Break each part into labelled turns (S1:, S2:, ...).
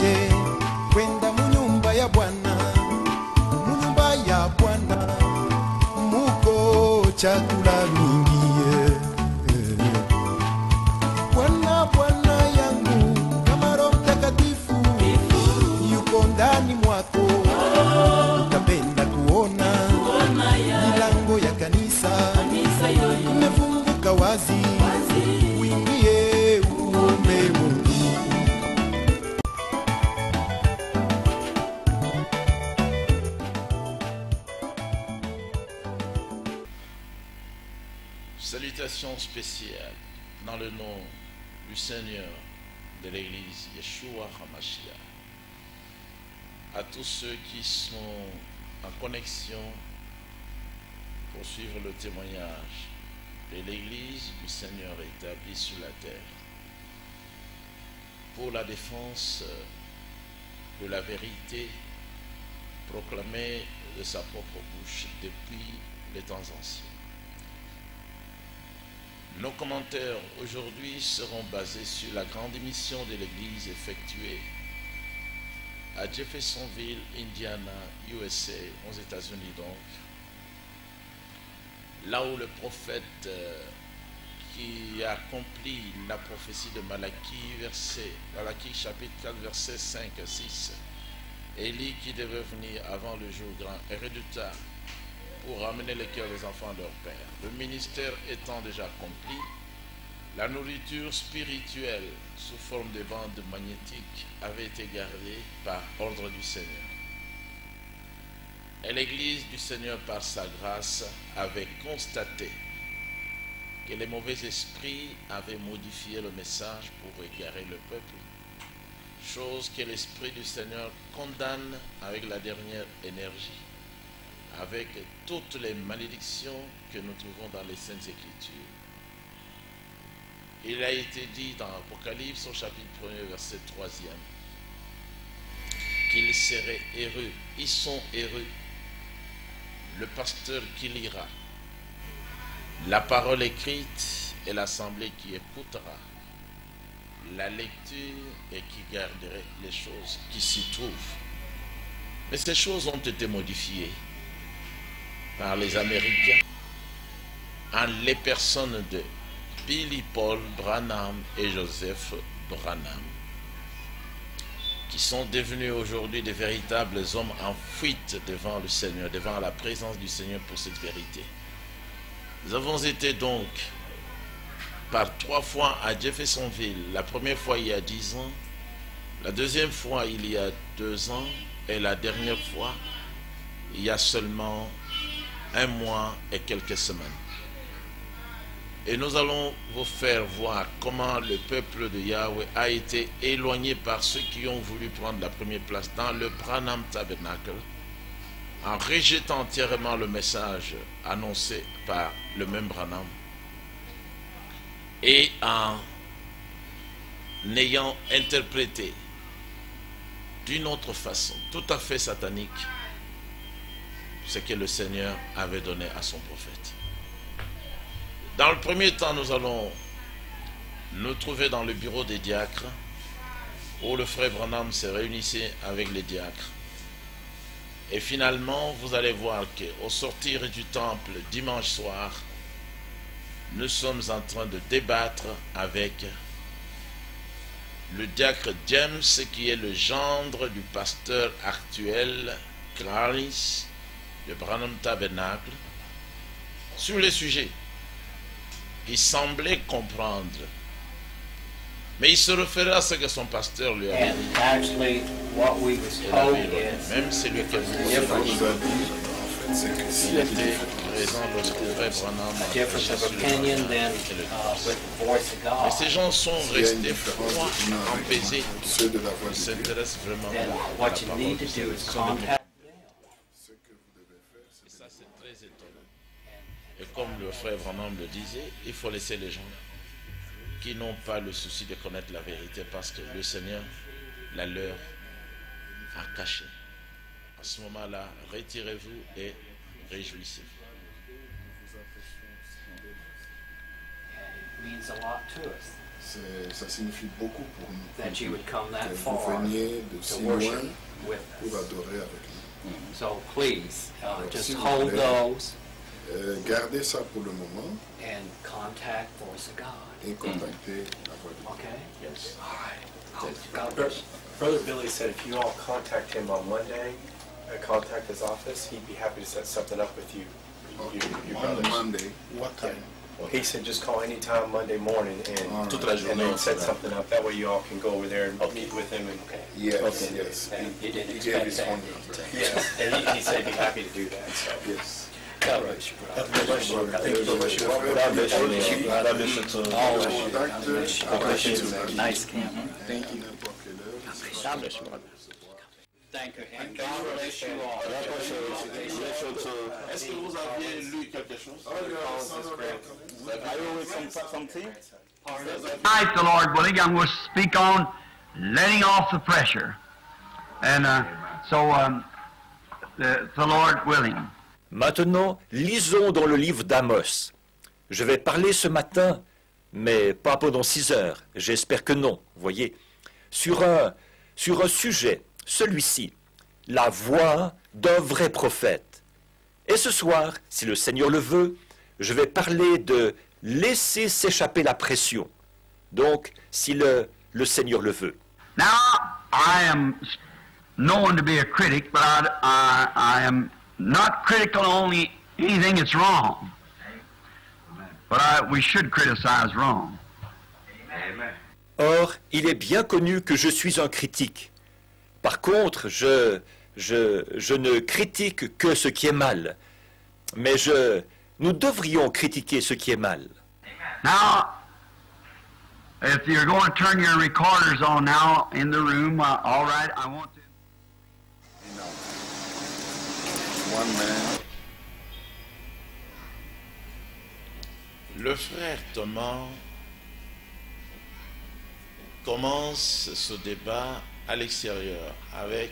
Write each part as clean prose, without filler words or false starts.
S1: Tujiepushe kwenda munyumba ya Bwana, munyumba ya Bwana muko chakula mingi. Bwana Bwana yangu, kama Roho Mtakatifu yuko ndani mwako, utapenda kuona milango ya kanisa imefunguka wazi, uingie uombe Mungu.
S2: Salutations spéciales dans le nom du Seigneur de l'Église, Yeshua HaMashiach, à tous ceux qui sont en connexion pour suivre le témoignage de l'Église du Seigneur établie sur la terre, pour la défense de la vérité proclamée de sa propre bouche depuis les temps anciens. Nos commentaires aujourd'hui seront basés sur la grande émission de l'Église effectuée à Jeffersonville, Indiana, USA, aux États-Unis donc, là où le prophète qui a accompli la prophétie de Malachie chapitre 4, verset 5 à 6, Élie qui devait venir avant le jour grand et redoutable pour ramener le cœur des enfants à leur père. Le ministère étant déjà accompli, la nourriture spirituelle sous forme de bandes magnétiques avait été gardée par ordre du Seigneur. Et l'Église du Seigneur, par sa grâce, avait constaté que les mauvais esprits avaient modifié le message pour égarer le peuple, chose que l'Esprit du Seigneur condamne avec la dernière énergie, avec toutes les malédictions que nous trouvons dans les Saintes Écritures. Il a été dit dans Apocalypse au chapitre 1er, verset 3e, qu'ils seraient heureux, ils sont heureux, le pasteur qui lira la parole écrite et l'assemblée qui écoutera la lecture et qui garderait les choses qui s'y trouvent. Mais ces choses ont été modifiées par les Américains en les personnes de Billy Paul Branham et Joseph Branham, qui sont devenus aujourd'hui de véritables hommes en fuite devant le Seigneur, devant la présence du Seigneur pour cette vérité. Nous avons été donc par 3 fois à Jeffersonville, la première fois il y a 10 ans, la deuxième fois il y a 2 ans et la dernière fois il y a seulement 1 mois et quelques semaines. Et nous allons vous faire voir comment le peuple de Yahweh a été éloigné par ceux qui ont voulu prendre la première place dans le Branham Tabernacle, en rejetant entièrement le message annoncé par le même Branham et en ayant interprété d'une autre façon, tout à fait satanique, ce que le Seigneur avait donné à son prophète. Dans le premier temps, nous allons nous trouver dans le bureau des diacres, où le frère Branham se réunissait avec les diacres. Et finalement, vous allez voir qu'au sortir du temple dimanche soir, nous sommes en train de débattre avec le diacre James, qui est le gendre du pasteur actuel, Clarence, de Branham Tabernacle, sur le sujet. Il semblait comprendre, mais il se référait à ce que son pasteur lui avait dit. Même celui qui il était présent lorsque le frère Branham a prêché sur le mais ces gens sont restés froids, empesés. Ils s'intéressent vraiment à la parole de Dieu. Et ça, c'est très étonnant. Et comme le frère Branham le disait, il faut laisser les gens qui n'ont pas le souci de connaître la vérité, parce que le Seigneur la leur a caché. À ce moment-là, retirez-vous et réjouissez-vous.
S3: Ça signifie beaucoup pour nous.
S4: that you would come
S3: Que
S4: that
S3: vous
S4: far
S3: veniez de
S4: to
S3: si loin
S4: worship with
S3: pour
S4: us.
S3: adorer avec nous.
S4: So please, just
S3: S'il vous
S4: hold
S3: plaît.
S4: those
S3: Gardez ça pour le moment
S4: and contact Voice of God.
S3: et contactez la voix de Dieu.
S4: Okay?
S5: Yes.
S4: All right. God bless you.
S5: Brother Billy said if you all contact him on Monday, contact his office, he'd be happy to set something up with you. You
S3: On
S5: brothers.
S3: Monday, what time?
S5: He said just call anytime Monday morning and,
S2: Toute la
S5: and
S2: journée,
S5: then
S2: on
S5: set
S2: sera.
S5: something up. That way you all can go over there and meet with him. And,
S3: Yes,
S5: Okay.
S3: yes.
S4: And you didn't
S3: He
S4: expect
S3: gave his
S4: that.
S3: phone number.
S5: yes, and he said he'd be happy to do that. So.
S3: Yes.
S4: God bless you, brother.
S3: God bless you.
S4: God bless you. Nice camp.
S3: Thank you. N'importe quelle heure.
S4: God bless you, brother. Thank you, and God bless you all.
S2: Est-ce que vous aviez lu quelque chose?
S6: Tonight, the Lord willing, I'm going to speak on letting off the pressure. And the Lord willing.
S7: Maintenant, lisons dans le livre d'Amos. Je vais parler ce matin, mais pas pendant 6 heures. J'espère que non, voyez. Sur un sujet, celui-ci, la voix d'un vrai prophète. Et ce soir, si le Seigneur le veut, je vais parler de laisser s'échapper la pression. Donc, si le Seigneur le veut.
S6: Now, I am known to be a critic, but I am not critical on only anything that's wrong. But we should criticize wrong.
S7: Or, il est bien connu que je suis un critique. Par contre, je ne critique que ce qui est mal. Mais nous devrions critiquer ce qui est mal.
S6: Now, if you're going to turn your recorders on now in the room, all right, I want to.
S3: One man.
S2: Le frère Thomas commence ce débat à l'extérieur avec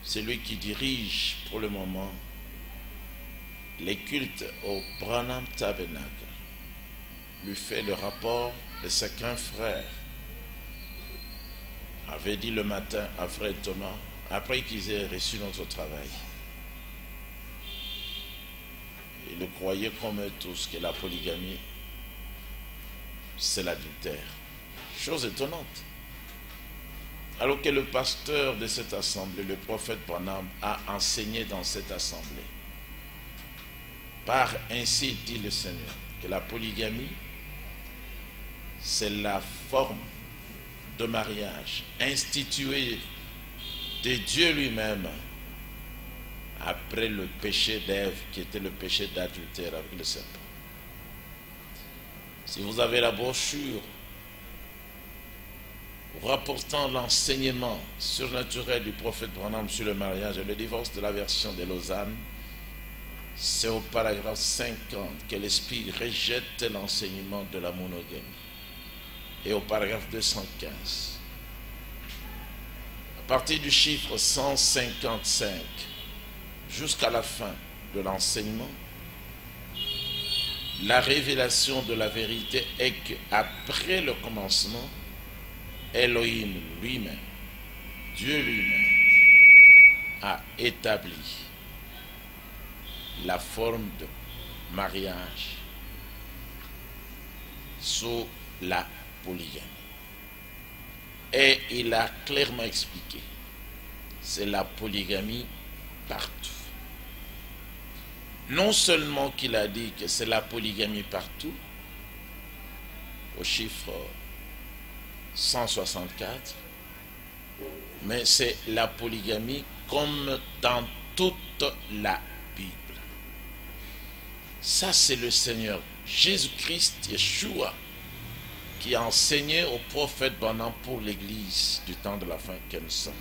S2: celui qui dirige pour le moment les cultes au Branham Tabernacle. Lui fait le rapport de ce qu'un frère avait dit le matin à frère Thomas après qu'ils aient reçu notre travail. Il le croyait comme eux tous que la polygamie, c'est l'adultère. Chose étonnante. Alors que le pasteur de cette assemblée, le prophète Branham, a enseigné dans cette assemblée. Par ainsi dit le Seigneur, que la polygamie, c'est la forme de mariage instituée de Dieu lui-même après le péché d'Ève, qui était le péché d'adultère avec le serpent. Si vous avez la brochure rapportant l'enseignement surnaturel du prophète Branham sur le mariage et le divorce de la version de Lausanne, c'est au paragraphe 50 que l'Esprit rejette l'enseignement de la monogamie. Et au paragraphe 215, à partir du chiffre 155 jusqu'à la fin de l'enseignement, la révélation de la vérité est qu'après le commencement, Elohim lui-même, Dieu lui-même, a établi la forme de mariage sous la polygamie. Et il a clairement expliqué, c'est la polygamie partout. Non seulement qu'il a dit que c'est la polygamie partout, au chiffre 164, mais c'est la polygamie comme dans toute la Bible. Ça, c'est le Seigneur Jésus-Christ, Yeshua, qui a enseigné au prophète Branham pour l'Église du temps de la fin que nous sommes.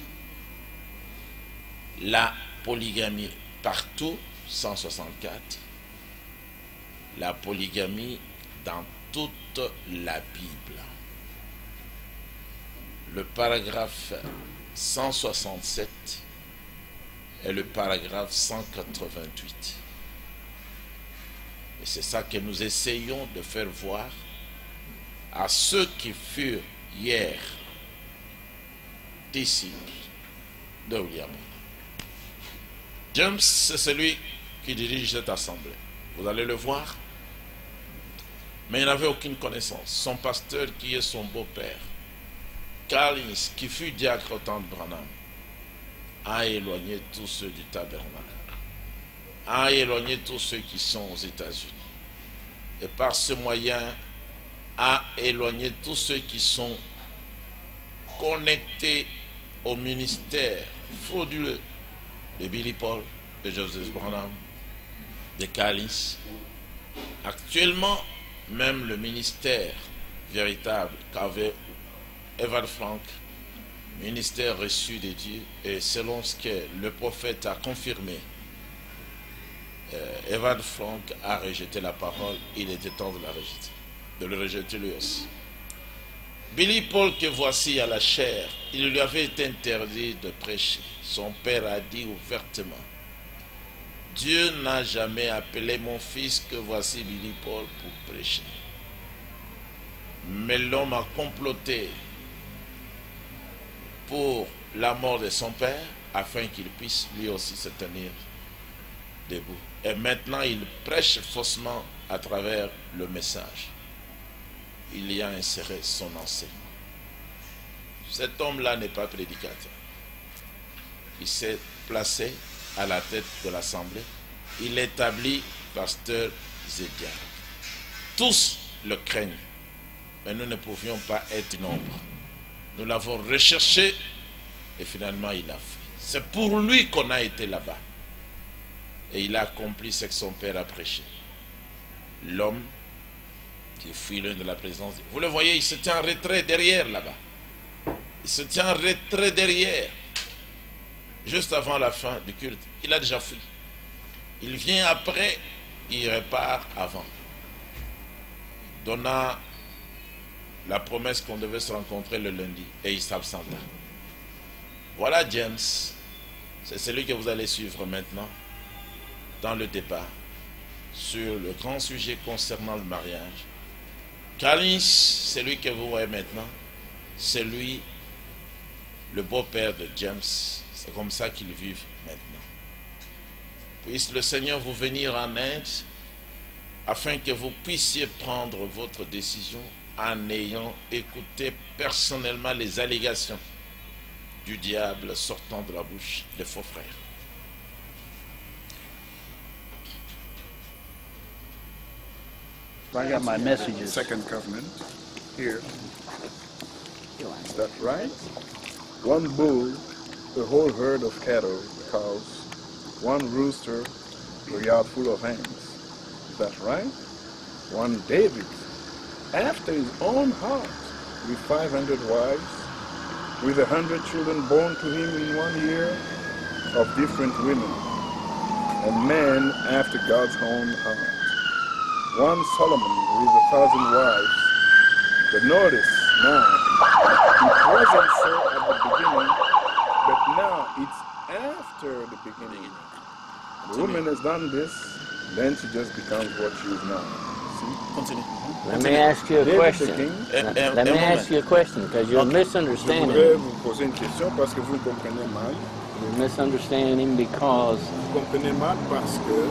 S2: La polygamie partout, 164. La polygamie dans toute la Bible. Le paragraphe 167 et le paragraphe 188. Et c'est ça que nous essayons de faire voir à ceux qui furent hier disciples de William. James, c'est celui qui dirige cette assemblée. Vous allez le voir. Mais il n'avait aucune connaissance. Son pasteur, qui est son beau-père, Collins, qui fut diacre au temps de Branham, a éloigné tous ceux du tabernacle, a éloigné tous ceux qui sont aux États-Unis. Et par ce moyen, a éloigné tous ceux qui sont connectés au ministère frauduleux de Billy Paul, de Joseph Branham, de Collins. Actuellement, même le ministère véritable qu'avait Evan Frank, ministère reçu des dieux, et selon ce que le prophète a confirmé, Evan Frank a rejeté la parole. Il était temps de la rejeter, de le rejeter lui aussi. Billy Paul, que voici à la chair, il lui avait été interdit de prêcher. Son père a dit ouvertement: Dieu n'a jamais appelé mon fils que voici Billy Paul pour prêcher. Mais l'homme a comploté pour la mort de son père afin qu'il puisse lui aussi se tenir debout. Et maintenant il prêche faussement à travers le message. Il y a inséré son enseignement. Cet homme-là n'est pas prédicateur. Il s'est placé à la tête de l'assemblée. Il établit pasteur Zédia. Tous le craignent, mais nous ne pouvions pas être nombre. Nous l'avons recherché et finalement il a fui. C'est pour lui qu'on a été là-bas. Et il a accompli ce que son père a prêché. L'homme qui fuit loin de la présence. Vous le voyez, il se tient en retrait derrière là-bas. Il se tient en retrait derrière. Juste avant la fin du culte, il a déjà fui. Il vient après, il repart avant. Il donna la promesse qu'on devait se rencontrer le lundi et il s'absenta. Voilà James. C'est celui que vous allez suivre maintenant dans le débat sur le grand sujet concernant le mariage. Collins, celui que vous voyez maintenant, c'est lui, le beau-père de James. C'est comme ça qu'ils vivent maintenant. Puisse le Seigneur vous venir en aide afin que vous puissiez prendre votre décision en ayant écouté personnellement les allégations du diable sortant de la bouche des faux frères.
S8: I got my messages.
S3: Second covenant here. Is that right? One bull, a whole herd of cattle, cows, one rooster, a yard full of hens. Is that right? One David, after his own heart, with 500 wives, with 100 children born to him in 1 year of different women, and men after God's own heart. One Solomon with 1,000 wives. But notice now, it wasn't so at the beginning, but now it's after the beginning. The woman has done this, then she just becomes what she is now. See?
S2: Continue.
S8: Let me ask you a
S3: David
S8: question.
S3: the king.
S8: Let me ask you a question, because you're
S3: Je voudrais
S8: misunderstanding.
S3: vous poser une question parce que vous me comprenez mal.
S8: You're misunderstanding because
S3: Vous comprenez mal parce que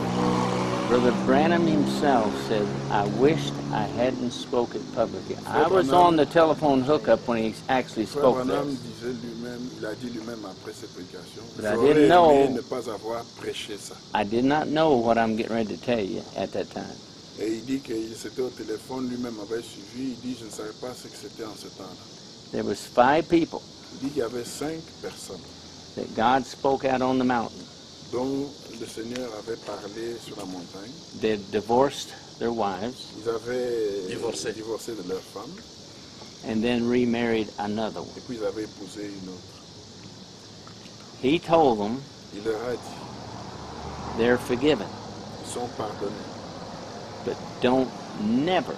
S8: Brother Branham himself said, I wished I hadn't spoke it publicly. I was
S3: Branham-
S8: on the telephone hookup when he actually
S3: Frère
S8: spoke
S3: Branham
S8: this.
S3: disait lui-même, il a dit lui-même après cette prédication,
S8: But I
S3: j'aurais
S8: didn't know-
S3: aimé ne pas avoir prêché ça.
S8: I did not know what I'm getting ready to tell you at that time.
S3: Et il dit qu'il s'était au téléphone, lui-même avait suivi, il dit je ne savais pas ce que c'était en ce temps-là.
S8: There was 5 people
S3: Il dit qu'il y avait 5 personnes
S8: that God spoke out on the mountain.
S3: dont le Seigneur avait parlé sur la montagne.
S8: They divorced their wives
S3: Ils avaient
S2: Divorcé.
S3: divorcé de leur femme
S8: and then remarried another one.
S3: et puis ils avaient épousé une autre.
S8: He told them
S3: Il leur a dit,
S8: they're forgiven,
S3: ils sont pardonnés,
S8: but don't never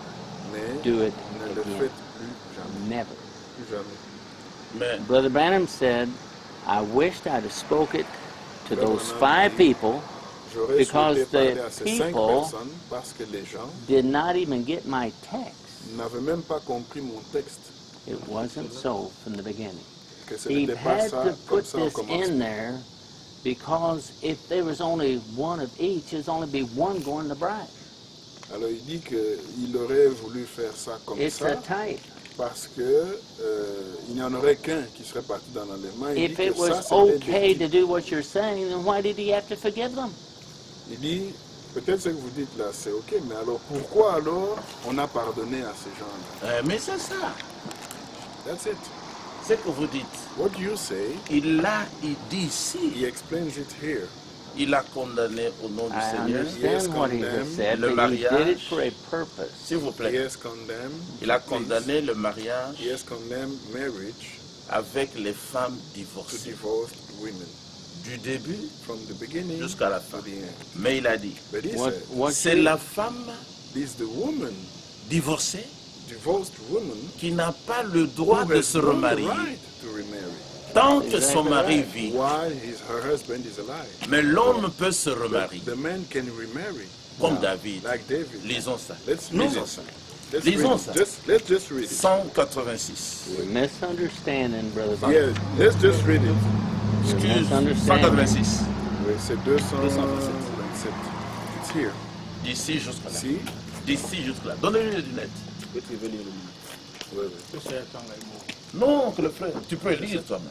S3: mais
S8: do it
S3: ne le
S8: again.
S3: faites plus jamais.
S8: Never.
S3: Plus jamais.
S2: Mais
S8: Brother Branham said, I wished I'd have spoke it to
S3: Brother
S8: those
S3: Branham
S8: 5
S3: dit,
S8: people
S3: J'aurais
S8: because
S3: souhaité parler
S8: the
S3: à ces 5
S8: people
S3: personnes parce que les gens
S8: did not even get my text.
S3: n'avait même pas compris mon texte.
S8: It wasn't so from the beginning.
S3: Que ce
S8: He
S3: n'était pas
S8: had
S3: ça
S8: to
S3: comme
S8: put
S3: ça au
S8: this in
S3: commencement.
S8: there because if there was only one of each, there's only be one going to bride.
S3: Alors il dit qu'il aurait voulu faire ça comme
S8: It's a
S3: ça
S8: type.
S3: parce que il n'y en aurait qu'un qui serait parti dans l'enlèvement. Il
S8: If
S3: dit
S8: it
S3: que ça,
S8: was
S3: c'était
S8: okay
S3: des
S8: to do what you're saying, then why did he have to forgive them?
S3: Il dit, peut-être ce que vous dites là, c'est ok, mais alors pourquoi alors on a pardonné à ces gens-là?
S2: Mais c'est ça.
S3: That's it.
S2: Ce que vous dites.
S3: What you say,
S2: Il dit ici.
S3: he explains it here.
S2: Il a condamné au nom du
S8: I
S2: Seigneur.
S8: understand what he has said,
S2: Le
S8: but he did it
S2: mariage.
S8: for a purpose.
S2: S'il vous
S3: He
S2: plaît.
S3: has condemned,
S2: Il a
S3: please.
S2: condamné le mariage
S3: He has condemned marriage
S2: avec les femmes
S3: to
S2: divorcées.
S3: divorced women
S2: Du début
S3: from the beginning
S2: jusqu'à la
S3: to
S2: fin.
S3: the end.
S2: Mais il a dit,
S3: But he
S8: What,
S3: said,
S8: what
S2: c'est
S8: you-
S2: la femme
S3: this the woman,
S2: divorcée
S3: divorced woman,
S2: qui n'a pas le droit
S3: who
S2: de
S3: has
S2: se
S3: no
S2: remarier
S3: right to remarry
S2: tant que son
S8: Exactly
S2: mari
S8: right.
S2: vit.
S3: while her husband is alive.
S2: Mais l'homme peut se remarier,
S3: The man can remarry,
S2: comme David.
S3: like David.
S2: Lisons ça.
S3: Let's read
S2: Lisons
S3: it.
S2: ça.
S3: Let's
S2: Lisons
S3: read
S2: ça.
S3: it. Let's just read it.
S2: 186.
S8: You're misunderstanding, Brother Bob.
S3: Yeah, let's just read it.
S2: Excuse,
S8: misunderstanding.
S2: 186.
S3: Oui, c'est 227. It's here.
S2: D'ici jusqu'à là.
S3: See?
S2: D'ici jusqu'à là. Donnez-lui les lunettes.
S3: Oui, oui.
S2: Non, que le frère. Tu peux lire toi-même.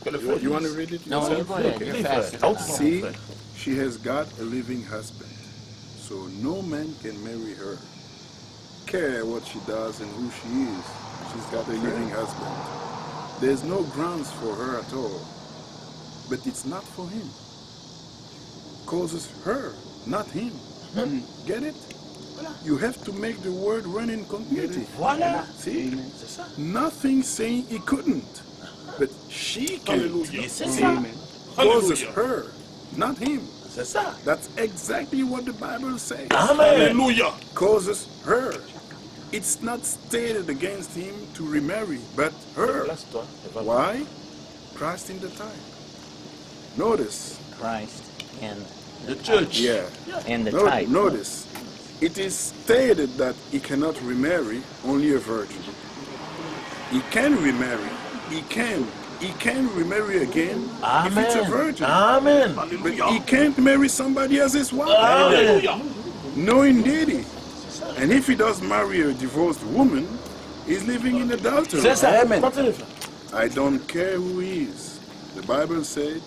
S2: Que le frère
S3: You want to
S2: lise.
S3: read it
S8: No,
S3: yourself?
S8: you go ahead.
S3: Okay.
S8: You're
S2: Lis,
S8: fast.
S2: frère. Autrement,
S3: See,
S2: frère.
S3: she has got a living husband, so no man can marry her. Care what she does and who she is. She's got a living husband. There's no grounds for her at all. But it's not for him. Causes her, not him. Get it? You have to make the word run in continuity.
S2: Voilà.
S3: See?
S2: C'est ça.
S3: Nothing saying he couldn't. But she can.
S2: Et c'est
S3: See?
S2: ça.
S3: Causes her, not him.
S2: C'est ça.
S3: That's exactly what the Bible says.
S2: Amen.
S3: Causes her. It's not stated against him to remarry, but her.
S2: Place-toi. et va-
S3: Why? Christ in the time. Notice.
S8: Christ in
S2: The church.
S3: Yeah.
S8: the type.
S3: Notice. It is stated that he cannot remarry only a virgin. He can remarry. He can remarry again if it's a virgin.
S2: Amen.
S3: But he can't marry somebody else's wife.
S2: Amen.
S3: No, indeed. And if he does marry a divorced woman, he's living in adultery.
S2: C'est ça. Continue, frère.
S3: I don't care who he is. The Bible said,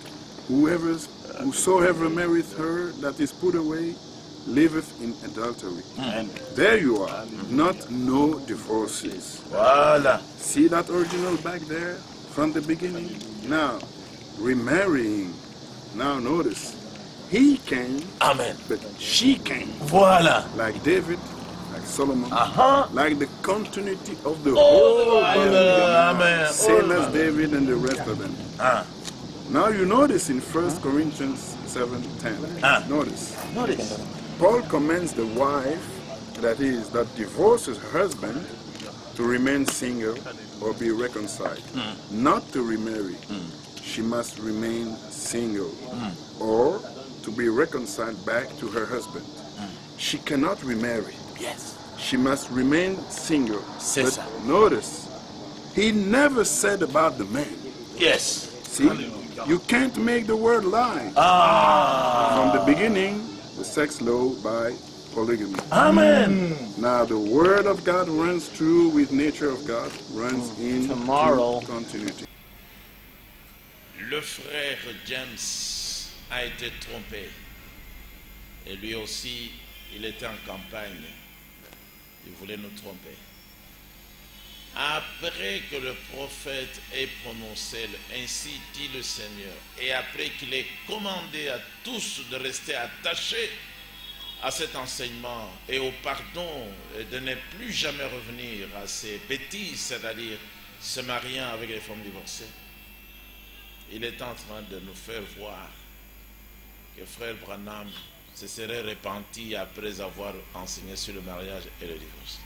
S3: whosoever marrieth her that is put away, liveth in adultery. There you are. Not no divorces.
S2: Voilà.
S3: See that original back there from the beginning? Now, remarrying. Now notice, he can,
S2: Amen.
S3: but she can.
S2: Voilà.
S3: Like David, like Solomon,
S2: Aha.
S3: like the continuity of the
S2: Oh,
S3: whole Bible.
S2: Amen.
S3: Same
S2: Oh,
S3: as David and the rest of them.
S2: Ah.
S3: Now you notice in 1 Corinthians 7:10.
S2: Ah.
S3: Notice,
S2: Notice.
S3: Paul commends the wife, that divorces her husband, to remain single or be reconciled, not to remarry. She must remain single or to be reconciled back to her husband. She cannot remarry.
S2: Yes.
S3: She must remain single.
S2: C'est
S3: But
S2: ça.
S3: notice, he never said about the man.
S2: Yes.
S3: See, you can't make the word lie.
S2: Ah.
S3: From the beginning, the sex law by polygamy.
S2: Amen.
S3: Now the word of God runs through with nature of God, runs in
S8: Tomorrow.
S3: continuity.
S2: Le frère James a été trompé. Et lui aussi, il était en campagne. Il voulait nous tromper. Après que le prophète ait prononcé le ainsi dit le Seigneur, et après qu'il ait commandé à tous de rester attachés à cet enseignement et au pardon et de ne plus jamais revenir à ces bêtises, c'est-à-dire se mariant avec les femmes divorcées, il est en train de nous faire voir que frère Branham se serait repenti après avoir enseigné sur le mariage et le divorce.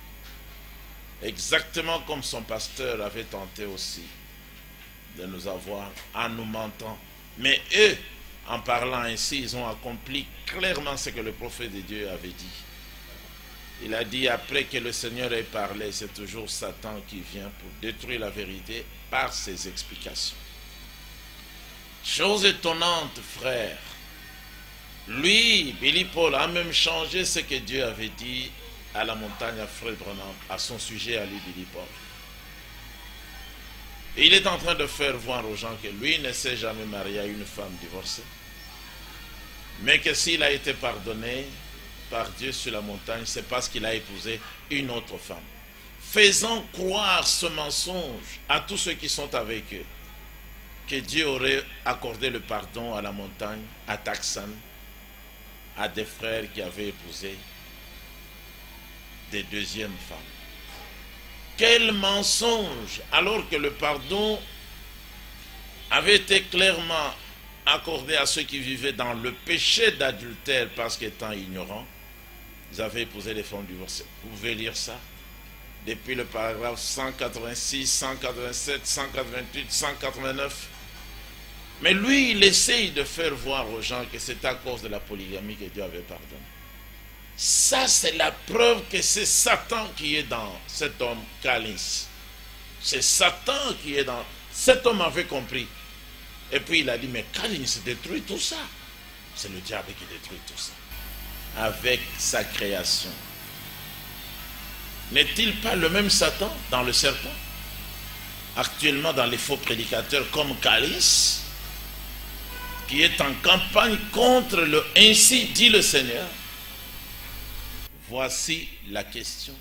S2: Exactement comme son pasteur avait tenté aussi de nous avoir en nous mentant. Mais eux, en parlant ainsi, ils ont accompli clairement ce que le prophète de Dieu avait dit. Il a dit, après que le Seigneur ait parlé, c'est toujours Satan qui vient pour détruire la vérité par ses explications. Chose étonnante, frère. Lui, Billy Paul, a même changé ce que Dieu avait dit à la montagne à Fred Branham, à son sujet à lui, Billy Paul. Et il est en train de faire voir aux gens que lui ne s'est jamais marié à une femme divorcée. Mais que s'il a été pardonné par Dieu sur la montagne, c'est parce qu'il a épousé une autre femme. Faisant croire ce mensonge à tous ceux qui sont avec eux, que Dieu aurait accordé le pardon à la montagne, à Taxan, à des frères qui avaient épousé des deuxièmes femmes. Quel mensonge, alors que le pardon avait été clairement accordé à ceux qui vivaient dans le péché d'adultère parce qu'étant ignorants, ils avaient épousé des femmes divorcées. Vous pouvez lire ça depuis le paragraphe 186, 187, 188, 189. Mais lui, il essaye de faire voir aux gens que c'est à cause de la polygamie que Dieu avait pardonné. Ça, c'est la preuve que c'est Satan qui est dans cet homme, Collins. C'est Satan qui est dans... Cet homme avait compris. Et puis il a dit, mais Collins détruit tout ça. C'est le diable qui détruit tout ça. Avec sa création. N'est-il pas le même Satan dans le serpent? Actuellement dans les faux prédicateurs comme Collins, qui est en campagne contre le « ainsi dit le Seigneur ». Voici la question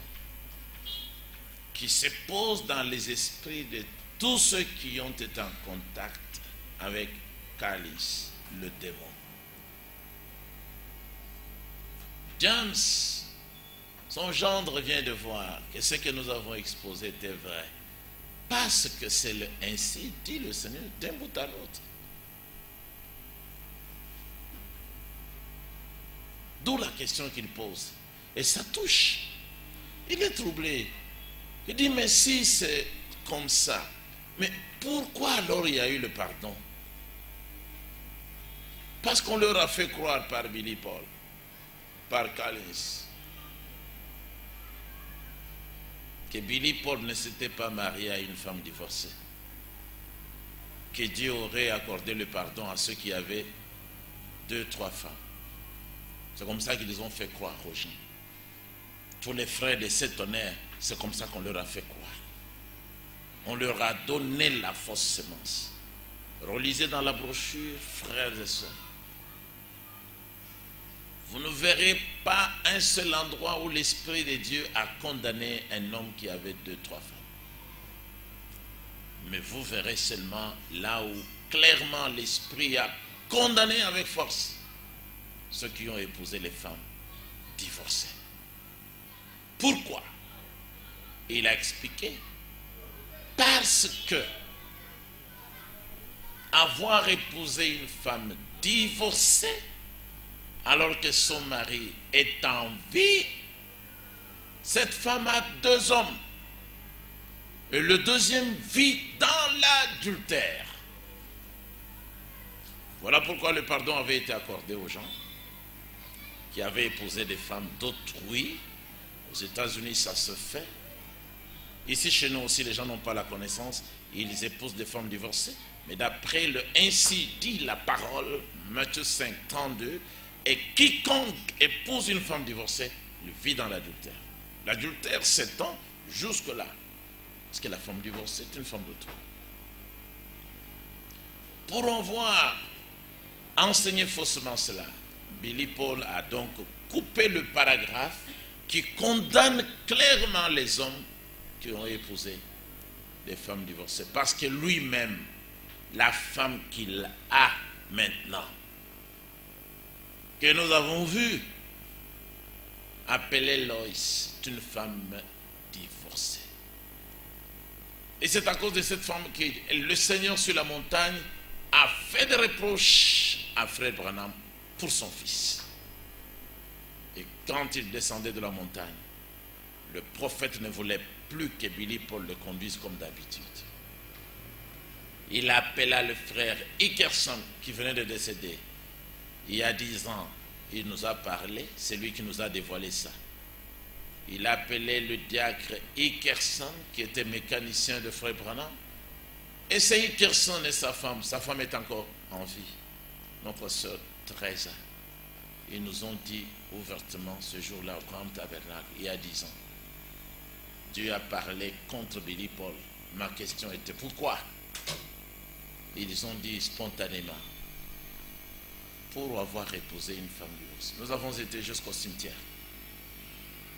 S2: qui se pose dans les esprits de tous ceux qui ont été en contact avec Calice, le démon. James, son gendre, vient de voir que ce que nous avons exposé était vrai. Parce que c'est le « ainsi dit le Seigneur » d'un bout à l'autre. D'où la question qu'il pose. Et ça touche. Il est troublé. Il dit, mais si c'est comme ça, mais pourquoi alors il y a eu le pardon? Parce qu'on leur a fait croire par Billy Paul, par Collins, que Billy Paul ne s'était pas marié à une femme divorcée. Que Dieu aurait accordé le pardon à ceux qui avaient 2, 3 femmes. C'est comme ça qu'ils ont fait croire aux gens. Tous les frères de cet honneur, c'est comme ça qu'on leur a fait croire. On leur a donné la fausse semence. Relisez dans la brochure, frères et sœurs. Vous ne verrez pas un seul endroit où l'Esprit de Dieu a condamné un homme qui avait 2, 3 femmes. Mais vous verrez seulement là où clairement l'Esprit a condamné avec force ceux qui ont épousé les femmes divorcées. Pourquoi? Il a expliqué. Parce que avoir épousé une femme divorcée alors que son mari est en vie, cette femme a 2 hommes. Et le deuxième vit dans l'adultère. Voilà pourquoi le pardon avait été accordé aux gens qui avaient épousé des femmes d'autrui. Aux États-Unis, ça se fait. Ici, chez nous aussi, les gens n'ont pas la connaissance. Ils épousent des femmes divorcées. Mais d'après le « ainsi dit la parole », Matthieu 5, 32, et quiconque épouse une femme divorcée, le vit dans l'adultère. L'adultère s'étend jusque-là. Parce que la femme divorcée est une femme d'autrui. Pour en voir enseigner faussement cela, Billy Paul a donc coupé le paragraphe qui condamne clairement les hommes qui ont épousé des femmes divorcées. Parce que lui-même, la femme qu'il a maintenant, que nous avons vue, appelée Lois, est une femme divorcée. Et c'est à cause de cette femme que le Seigneur sur la montagne a fait des reproches à Fred Branham pour son fils. Et quand il descendait de la montagne, le prophète ne voulait plus que Billy Paul le conduise comme d'habitude. Il appela le frère Hickerson qui venait de décéder. Il y a 10 ans, il nous a parlé, c'est lui qui nous a dévoilé ça. Il appelait le diacre Ickerson, qui était mécanicien de Frère Branham. Et c'est Ickerson et sa femme est encore en vie, notre sœur Teresa. Ils nous ont dit ouvertement ce jour-là au Grand Tabernacle, il y a 10 ans. Dieu a parlé contre Billy Paul. Ma question était pourquoi? Ils ont dit spontanément, pour avoir épousé une femme divorcée. Nous avons été jusqu'au cimetière.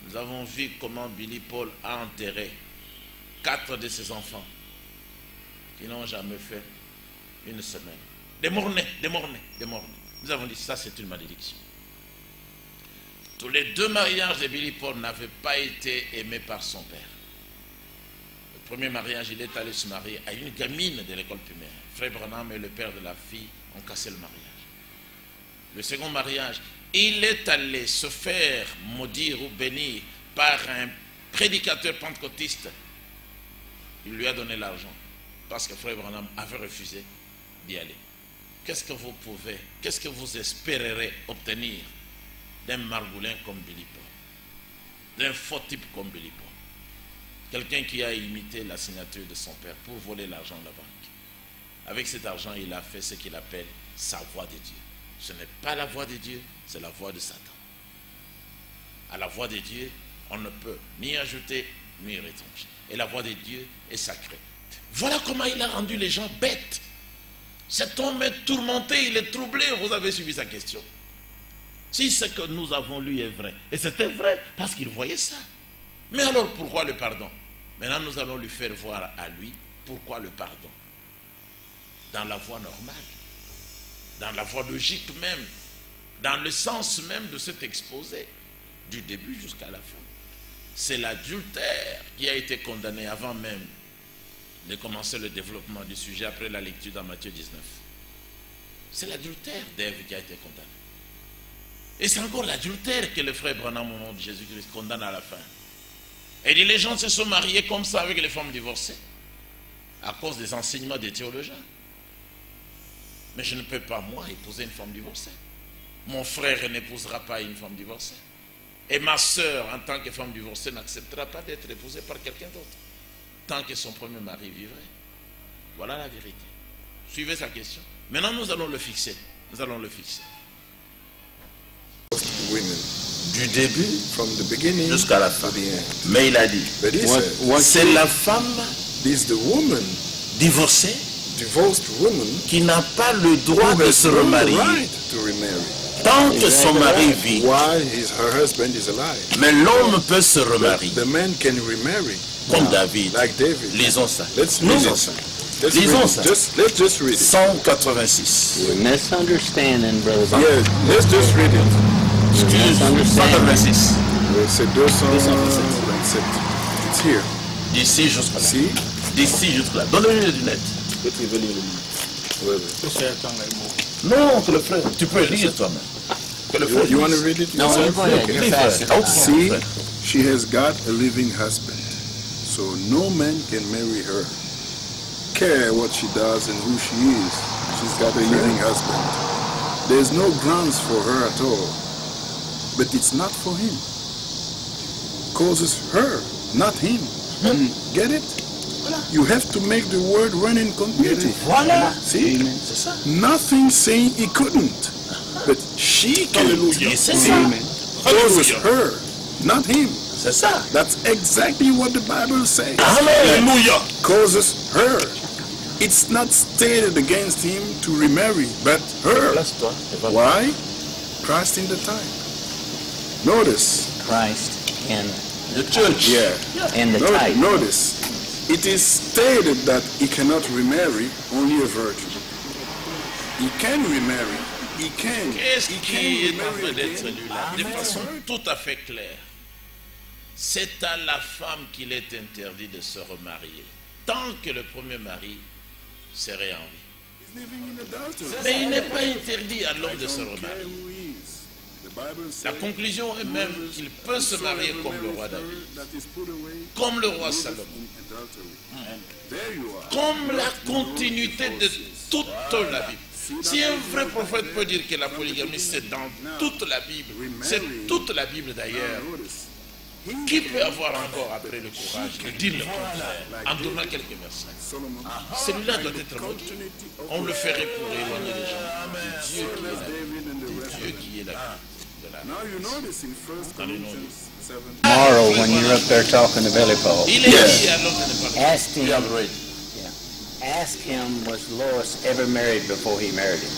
S2: Nous avons vu comment Billy Paul a enterré 4 de ses enfants qui n'ont jamais fait une semaine. Des mornais. Nous avons dit ça, c'est une malédiction. Tous les 2 mariages de Billy Paul n'avaient pas été aimés par son père. Le premier mariage, il est allé se marier à une gamine de l'école primaire. Frère Branham et le père de la fille ont cassé le mariage. Le second mariage, il est allé se faire maudire ou bénir par un prédicateur pentecôtiste. Il lui a donné l'argent parce que Frère Branham avait refusé d'y aller. Qu'est-ce que vous pouvez, qu'est-ce que vous espérerez obtenir d'un margoulin comme Billy Paul, d'un faux type comme Billy Paul, quelqu'un qui a imité la signature de son père pour voler l'argent de la banque. Avec cet argent, il a fait ce qu'il appelle sa voix de Dieu. Ce n'est pas la voix de Dieu, c'est la voix de Satan. À la voix de Dieu, on ne peut ni ajouter ni retrancher. Et la voix de Dieu est sacrée. Voilà comment il a rendu les gens bêtes. Cet homme est tourmenté, il est troublé. Vous avez suivi sa question. Si ce que nous avons lu est vrai, et c'était vrai parce qu'il voyait ça. Mais alors pourquoi le pardon? Maintenant nous allons lui faire voir à lui pourquoi le pardon. Dans la voie normale, dans la voie logique même, dans le sens même de cet exposé, du début jusqu'à la fin. C'est l'adultère qui a été condamné avant même de commencer le développement du sujet après la lecture dans Matthieu 19. C'est l'adultère d'Ève qui a été condamné. Et c'est encore l'adultère que le frère Branham au nom de Jésus-Christ condamne à la fin. Et dit les gens se sont mariés comme ça avec les femmes divorcées à cause des enseignements des théologiens. Mais je ne peux pas, moi, épouser une femme divorcée. Mon frère n'épousera pas une femme divorcée. Et ma sœur, en tant que femme divorcée, n'acceptera pas d'être épousée par quelqu'un d'autre, tant que son premier mari vivrait. Voilà la vérité. Suivez sa question. Maintenant, nous allons le fixer. Nous allons le fixer.
S3: Women,
S2: Du début
S3: from the beginning
S2: jusqu'à la fin.
S3: to the end.
S2: Mais il a dit,
S3: But he said,
S2: c'est la femme
S3: this the woman,
S2: divorcée
S3: divorced woman,
S2: qui n'a pas le droit
S3: who
S2: de
S3: has
S2: se
S3: no
S2: remarier
S3: right to remarry.
S2: tant que son mari vit.
S3: While her husband is alive.
S2: Mais l'homme peut se remarier,
S3: The man can remarry,
S2: comme David.
S3: like David.
S2: Lisons ça.
S3: Let's read
S2: Lisons
S3: it.
S2: ça.
S3: Let's
S2: Lisons
S3: read
S2: ça.
S3: it. Let's just read it.
S2: 186.
S8: You're misunderstanding, Brother Bob.
S3: Yeah, let's just read it.
S2: Excuse, 186.
S3: C'est 227. It's here.
S2: D'ici jusqu'à là.
S3: See?
S2: D'ici jusqu'à là. Donne-lui les lunettes.
S3: Well,
S2: Non, que le frère. Tu peux lire toi-même. Que le frère
S3: you want to
S2: lise.
S3: read it
S8: No,
S3: yourself?
S8: you go ahead. You're
S2: Lis, frère.
S8: fast.
S2: Oh,
S3: See,
S2: frère.
S3: she has got a living husband, so no man can marry her. Care what she does and who she is. She's got a living husband. There's no grounds for her at all. But it's not for him. Causes her, not him. Get it? You have to make the word run in continuity.
S2: Voilà.
S3: See?
S2: C'est ça.
S3: Nothing saying he couldn't. But she can.
S2: Alléluia. C'est ça.
S3: Causes
S2: Alléluia.
S3: her, not him.
S2: C'est ça.
S3: That's exactly what the Bible says.
S2: Alléluia.
S3: Causes her. It's not stated against him to remarry, but her.
S2: Place-toi. et va-
S3: Why? Christ in the time. Notice.
S8: Christ in
S2: The church.
S3: Yeah.
S8: the type.
S3: Notice. It is stated that he cannot remarry only a virgin. He can remarry. He can.
S2: Qu'est-ce
S3: He
S2: qui
S3: can
S2: est en
S3: remarry
S2: train d'être
S3: again.
S2: lu là? De façon tout à fait claire. C'est à la femme qu'il est interdit de se remarier, tant que le premier mari serait en vie.
S3: He's living in adultery.
S2: Mais il n'est pas interdit à l'homme de se
S3: Don't care
S2: remarier.
S3: who he is. The Bible
S2: La
S3: says,
S2: conclusion est même qu'il peut se marier comme le roi David,
S3: that is put away
S2: comme le roi Salomon,
S3: in adultery. There you are.
S2: comme la continuité de toute la Bible. Si un vrai prophète peut dire que la polygamie c'est dans toute la Bible, c'est toute la Bible d'ailleurs.
S3: Notice.
S2: Qui peut avoir encore après le courage de dire le contraire en donnant quelques versets? Celui-là doit être maudit. On le ferait pour éloigner les gens de Dieu qui est la vie.
S3: Now you notice in 1 Corinthians 7.
S8: Tomorrow, when you're up there talking to Billy Paul,
S2: Il est dit à l'homme de ne pas
S8: ask him. Ask him, was Lois ever married before he married him?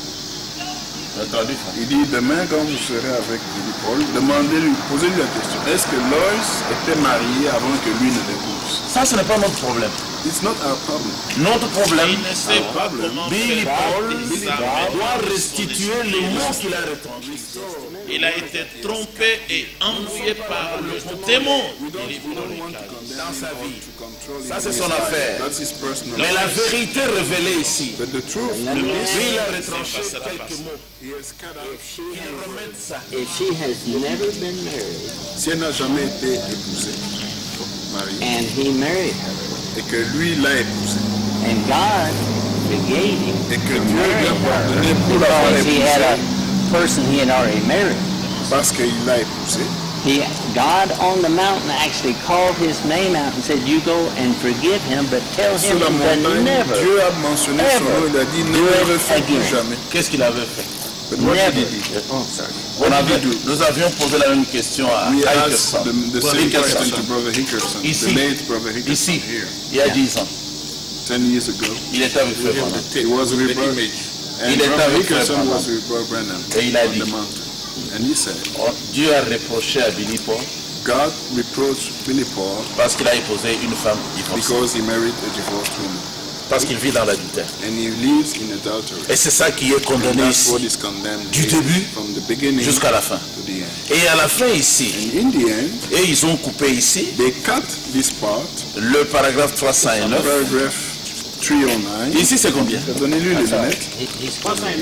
S3: Il dit demain quand vous serez avec Billy Paul, demandez-lui, posez-lui la question. Est-ce que Lois était mariée avant que lui ne l'épouse?
S9: Ça, ce n'est pas notre problème.
S3: It's not our problem.
S9: Notre problème,
S2: il ne sait pas comment
S9: Billy
S2: faire
S9: Paul
S2: partie sa
S9: doit
S2: mère.
S9: restituer le mot qu'il a retenu.
S2: Il a été trompé et embrouillé par le démon.
S9: Dans sa vie. Ça, c'est son affaire.
S3: That's his personal
S9: Mais la vérité révélée ici,
S3: But the truth,
S9: lui, il a retranché quelques mots.
S3: he has cut out.
S9: Il remette ça.
S8: If she has never been married,
S3: Si elle n'a jamais été épousée, mariée,
S8: and he married her,
S3: et que lui l'a épousée,
S8: and God forgave him
S3: et que
S8: to
S3: Dieu
S8: marry
S3: lui a
S8: her
S3: pardonné pour l'avoir
S8: because he had
S3: épousée,
S8: a person he had already married.
S3: parce qu'il l'a épousée,
S8: God on the mountain actually called his name out and said, you go and forgive him, but tell
S3: sur
S8: him
S3: la
S8: to
S3: montagne,
S8: never,
S3: Dieu a mentionné son nom, il a dit ne le refais plus jamais.
S9: Qu'est-ce qu'il avait fait?
S3: But what did he do?
S9: Nous avions posé la même question à
S3: We asked
S9: Hickerson.
S3: the same question to Brother Hickerson,
S9: Ici.
S3: the late Brother Hickerson
S9: Ici,
S3: here,
S9: il y a 10 ans,
S3: 10 years ago.
S9: il était avec Frère Branham.
S3: He was with Brother, and
S9: Il était
S3: Brother
S9: avec Frère
S3: Hickerson
S9: Branham.
S3: was with Brother Branham
S9: Et il a
S3: on
S9: dit,
S3: the mountain. And he said,
S9: oh, Dieu a reproché à Billy Paul
S3: God reproached Billy Paul
S9: parce qu'il a épousé une femme divorcée,
S3: because he married a divorced woman.
S9: parce qu'il vit dans l'adultère.
S3: And he lives in adultery.
S9: Et c'est ça qui est
S3: And
S9: condamné
S3: that's what
S9: ici,
S3: is condemned
S9: du
S3: here,
S9: début
S3: from the beginning
S9: jusqu'à la fin.
S3: to the end.
S9: Et à la fin ici,
S3: And in the end,
S9: et ils ont coupé ici
S3: they cut this part,
S9: le paragraphe 309.
S3: paragraph 309.
S9: Ici c'est combien?
S3: Donnez-lui les lunettes.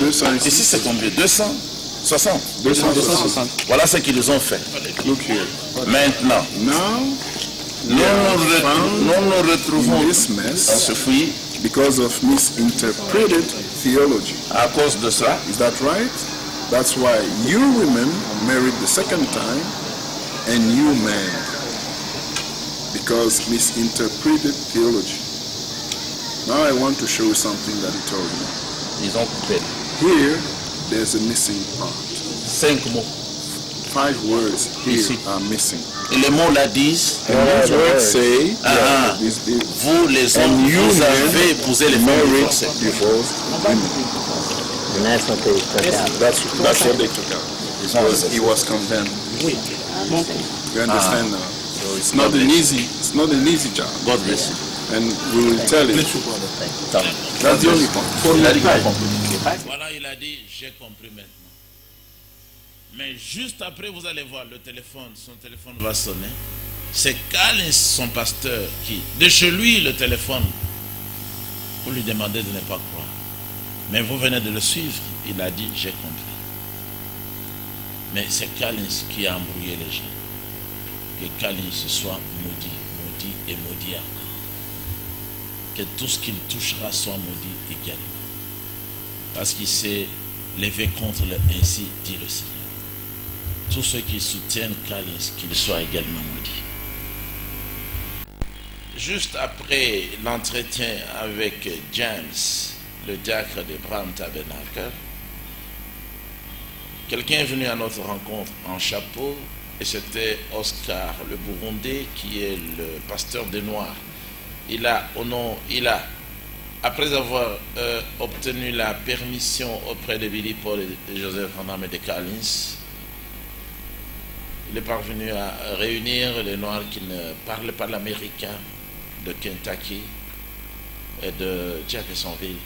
S3: 206.
S9: Ici c'est combien? 260.
S3: 260.
S9: Voilà ce qu'ils ont fait.
S3: Look here.
S9: Maintenant,
S3: Now,
S9: nous nous retrouvons
S3: in this
S9: en
S3: mess
S9: ce fruit
S3: because of misinterpreted theology.
S9: à cause de cela.
S3: Is that right? That's why you women married the second time and you men. Because misinterpreted theology. Now I want to show you something that he told me.
S9: Ils ont coupé
S3: Here, there's a missing part.
S9: 5 mots.
S3: 5 words here
S9: Ici.
S3: are missing.
S9: Et les mots là disent,
S3: And these words say
S9: Ah,
S3: that this
S9: vous les hommes,
S3: And you
S9: vous avez
S3: men
S9: épousé les femmes
S3: married
S9: divorcées.
S3: divorced women.
S8: and that's what they took out.
S3: That's what they took out.
S9: Ils ont
S3: Because he was condemned. You understand now? So it's not an easy job.
S9: God bless you.
S3: And we will tell it. That's the only point.
S9: Il a dit qu'il a compris.
S2: Voilà, il a dit, j'ai compris maintenant. Mais juste après, vous allez voir son téléphone va sonner. C'est Collins, son pasteur, qui, de chez lui, le téléphone, pour lui demander de ne pas croire. Mais vous venez de le suivre, il a dit, j'ai compris. Mais c'est Collins qui a embrouillé les gens. Que Collins soit maudit, maudit et maudit encore. Que tout ce qu'il touchera soit maudit également. Parce qu'il s'est levé contre le ainsi dit le Seigneur. Tous ceux qui soutiennent Collins, qu'ils soient également maudits. Juste après l'entretien avec James, le diacre de Bram Tabernacle, quelqu'un est venu à notre rencontre en chapeau, et c'était Oscar, le Burundais, qui est le pasteur des Noirs. Après avoir obtenu la permission auprès de Billy Paul et de Joseph Branham et de Collins, il est parvenu à réunir les Noirs qui ne parlent pas l'américain de Kentucky et de Jeffersonville.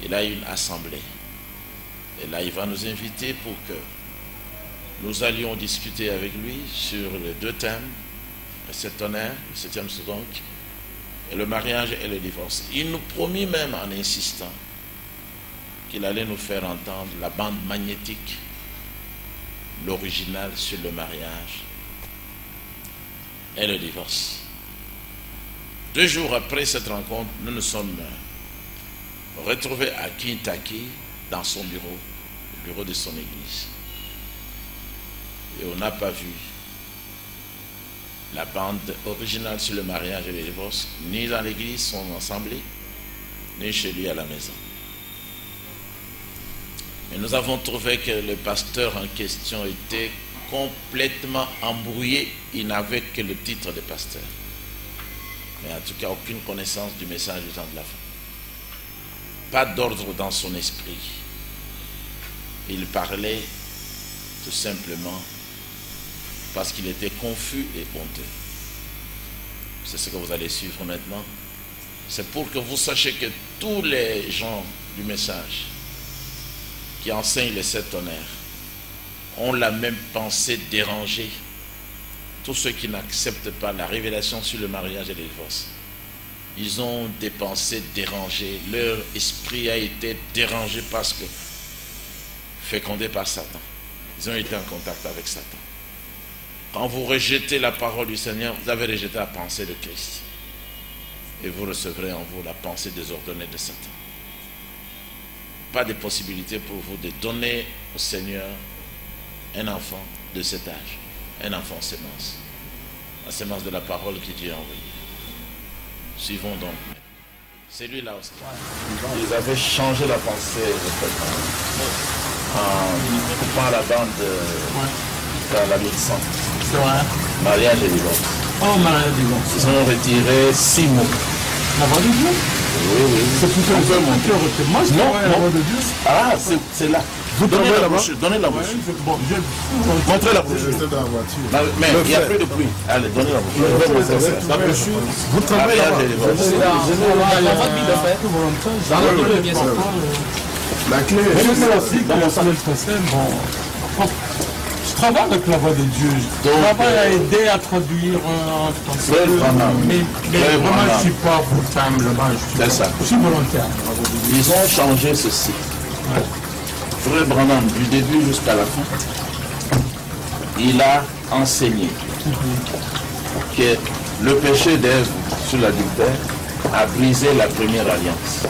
S2: Il a eu une assemblée. Et là, il va nous inviter pour que nous allions discuter avec lui sur les 2 thèmes, le septonnaire, le 7e donc, et le mariage et le divorce. Il nous promit même en insistant qu'il allait nous faire entendre la bande magnétique, l'original sur le mariage et le divorce. 2 jours après cette rencontre, nous nous sommes retrouvés à Kentucky dans son bureau, le bureau de son église. Et on n'a pas vu la bande originale sur le mariage et le divorce, ni dans l'église, son assemblée, ni chez lui à la maison. Et nous avons trouvé que le pasteur en question était complètement embrouillé. Il n'avait que le titre de pasteur. Mais en tout cas, aucune connaissance du message du temps de la fin. Pas d'ordre dans son esprit. Il parlait tout simplement parce qu'il était confus et honteux. C'est ce que vous allez suivre maintenant. C'est pour que vous sachiez que tous les gens du message qui enseignent les 7 tonnerres ont la même pensée dérangée. Tous ceux qui n'acceptent pas la révélation sur le mariage et le divorce, ils ont des pensées dérangées. Leur esprit a été dérangé parce que fécondé par Satan. Ils ont été en contact avec Satan. Quand vous rejetez la parole du Seigneur, vous avez rejeté la pensée de Christ. Et vous recevrez en vous la pensée désordonnée de Satan. Pas de possibilité pour vous de donner au Seigneur un enfant de cet âge. Un enfant sémence. La sémence de la parole que Dieu a envoyée. Suivons donc. C'est lui là aussi.
S10: Ils avaient changé la pensée en coupant la bande dans la médecine.
S11: C'est vrai.
S10: Mariage et divorce.
S11: Oh, mariage et divorce.
S10: Ils ont retiré 6 mots.
S11: La voix de Dieu?
S10: Oui, oui.
S11: C'est plutôt un peu mon. Moi, je
S10: non,
S11: la voix de Dieu.
S10: Ah, c'est là.
S11: Vous
S10: donnez la
S11: là-bas?
S10: bouche. Donnez la bouche.
S11: Bon,
S10: montrez la bouche.
S3: Dans la voiture.
S10: Mais il n'y a plus de pluie. Allez, donnez la bouche.
S3: Vous travaillez là-bas. La clé est
S11: dans mon salon français, bon. Je travaille avec la voix de Dieu. Je travaille à aider à traduire en français. Mais vraiment, je ne suis pas full-time là-bas. Je suis volontaire.
S10: Ils ont changé ceci. Frère Branham, du début jusqu'à la fin, il a enseigné que le péché d'Ève sur l'adultère a brisé la première alliance.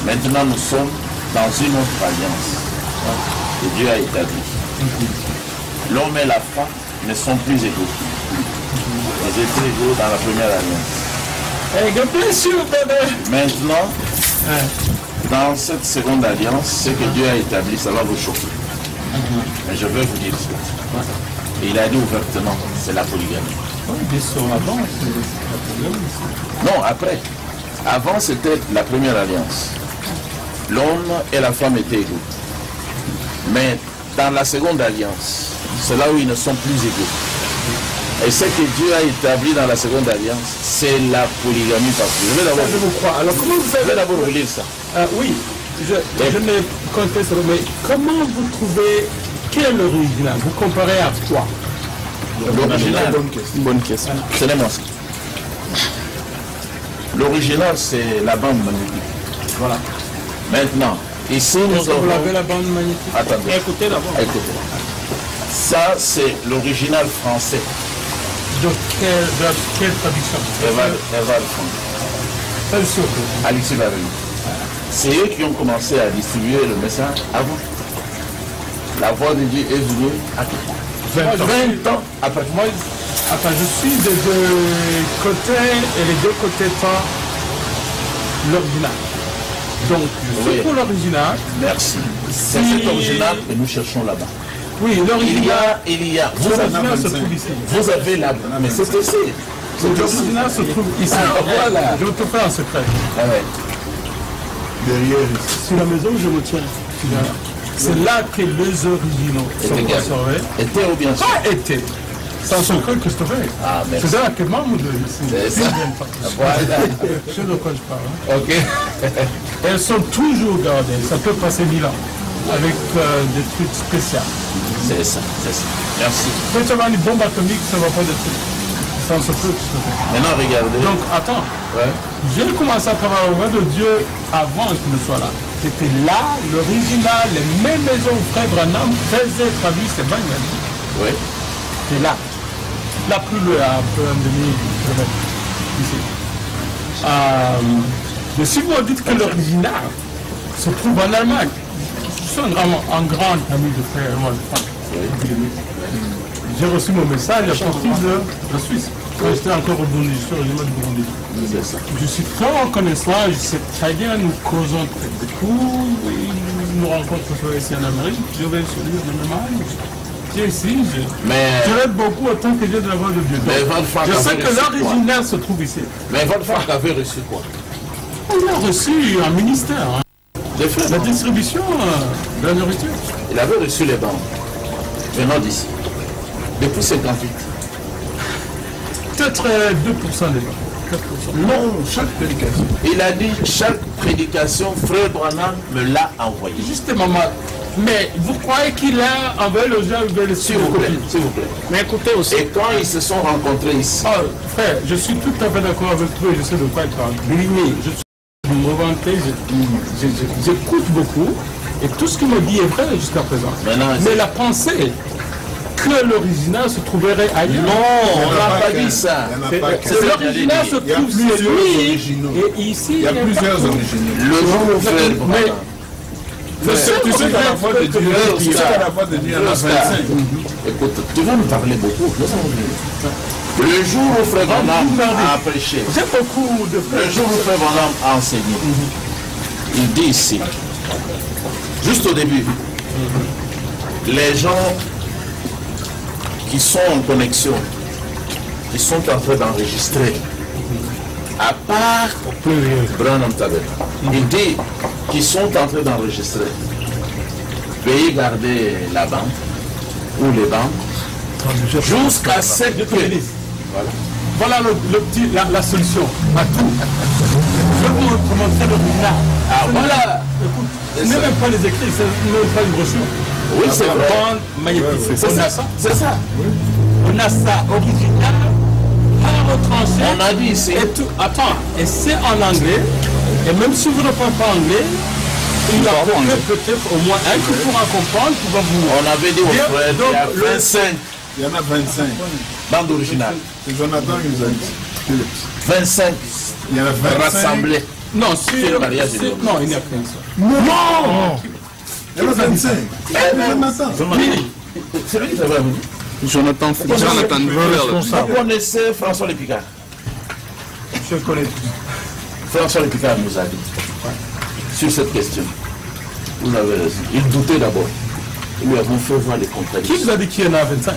S10: Maintenant, nous sommes dans une autre alliance que Dieu a établie. L'homme et la femme ne sont plus égaux. Ils étaient égaux dans la première alliance. Maintenant, dans cette seconde alliance, ce que Dieu a établi, ça va vous choquer. Mais je vais vous dire ça. Et il a dit ouvertement, c'est la polygamie. Non, après. Avant, c'était la première alliance. L'homme et la femme étaient égaux. Mais dans la seconde alliance, c'est là où ils ne sont plus égaux. Et ce que Dieu a établi dans la seconde alliance, c'est la polygamie parfaite. Je vais d'abord
S11: vous crois. Alors comment vous faites?
S10: Je vais d'abord relire ça.
S11: Oui, je ne conteste pas, mais comment vous trouvez quel est l'original? Vous comparez à quoi?
S10: L'original, bonne question. C'est moi ça. L'original, c'est la bande magnétique. Voilà. Maintenant, ici nous avons...
S11: Vous avez la bande magnétique?
S10: Attendez.
S11: Écoutez d'abord.
S10: Écoutez. Ça, c'est l'original français.
S11: De quelle traduction?
S10: Eval
S11: Traduction.
S10: Alexis Valéry. C'est eux qui ont commencé à distribuer le message avant. La voix de Dieu est venue à 20 ans après.
S11: Moi, je suis des deux côtés et les deux côtés pas l'original. Donc, je suis pour l'original.
S10: Merci. C'est cet original que nous cherchons là-bas.
S11: Oui, l'original.
S10: Il y a. L'original se trouve ici. Vous avez là. Mais c'est ici.
S11: L'original se trouve ici.
S10: Voilà.
S11: Je vais te faire un secret.
S10: Ah ouais.
S3: derrière.
S11: Sur la maison où je me tiens. C'est là que les originaux sont conservés.
S10: Était ou bien sûr?
S11: Pas été. C'est un secret que je te fais.
S10: Ah, merci.
S11: C'est là que maman de ici.
S10: C'est ça. Voilà.
S11: Je sais de quoi je parle.
S10: Ok.
S11: Elles sont toujours gardées. Ça peut passer 1000 ans. Avec des trucs spéciaux.
S10: C'est ça, c'est ça. Merci.
S11: Quand tu as une bombe atomique, ça ne va pas détruire. Ça se peut.
S10: Maintenant, regardez.
S11: Donc, attends.
S10: Ouais.
S11: J'ai commencé à travailler au roi de Dieu avant qu'il ne soit là. C'était là, l'original, les mêmes maisons où Frère Branham faisait traduire ses bagnes.
S10: Oui.
S11: C'est là. La plus loin, à un peu un demi-kilomètre ici. Mais si vous dites que l'original se trouve en Allemagne, je suis un grand ami de Frère Roland. j'ai reçu mon message à partir de la Suisse. Quand j'étais encore au Burundi, je suis originaire du Burundi. Je suis très reconnaissant, je sais très bien, nous causons très beaucoup, nous rencontrons ici en Amérique, je vais sur l'île de Mémoire. Ici, je l'aide beaucoup autant que j'ai de la voix de Dieu. Je sais que l'original se trouve ici.
S10: Mais votre frère avait reçu quoi?
S11: Il a reçu un ministère. La distribution de la nourriture.
S10: Il avait reçu les banques venant d'ici. Depuis 58.
S11: Peut-être 2% des banques.
S10: Non, chaque prédication. Il a dit chaque prédication, Frère Branham me l'a envoyé.
S11: Justement, mais vous croyez qu'il a envoyé le gens vers le
S10: s'il vous plaît, s'il vous plaît.
S11: Mais écoutez aussi.
S10: Et quand ils se sont rencontrés ici.
S11: Oh, frère, je suis tout à fait d'accord avec toi et je sais de quoi il parle. Oui, je suis revanté, j'écoute beaucoup et tout ce qu'il me dit est vrai jusqu'à présent. Mais la pensée que l'original se trouverait ailleurs.
S10: Non, on n'a pas dit ça.
S11: L'original se trouve chez lui et ici
S9: il y a plusieurs originaux.
S10: Le jour où Frère Branham.
S9: Tu sais qu'à la fois de Dieu, il y en a 25.
S10: Écoute, tu vas nous parler beaucoup. Le jour où Frère Branham a prêché,
S11: j'ai beaucoup de frères.
S10: Le jour où Frère Branham a enseigné, il dit ici, juste au début, les gens qui sont en connexion, qui sont en train d'enregistrer, à part Branham Taber, il dit qu'ils sont en train d'enregistrer. Veuillez garder la banque ou les banques jusqu'à ce que...
S11: Voilà la solution à tout. Je vais vous montrer l'original.
S10: Ah voilà.
S11: Écoute, ce n'est même pas les écrits, ce n'est même pas une brochure.
S10: Oui, c'est vrai.
S11: Magnétique.
S10: C'est ça. C'est ça.
S11: On a ça original.
S10: On a dit ici.
S11: Et tout, attends, et c'est en anglais. Et même si vous ne parlez pas anglais, il y a peut-être au moins un qui pourra comprendre, qui va vous.
S10: On avait dit au frère, il y a 25.
S9: Il y en a 25.
S10: Bande originale.
S9: C'est Jonathan qui nous a dit.
S10: 25.
S9: Il y en a 25.
S10: Rassemblés.
S11: Non, non, il n'y a qu'un seul.
S9: Non. Il y en a 25.
S10: C'est lui qui travaille avec nous.
S9: Jonathan
S10: Vous connaissez François Lépicard?
S9: Je connais.
S10: François Lépicard nous a dit sur cette question. Vous avez raison. Il doutait d'abord. Nous lui avons fait voir les contradictions.
S11: Qui vous a dit qu'il y en a 25?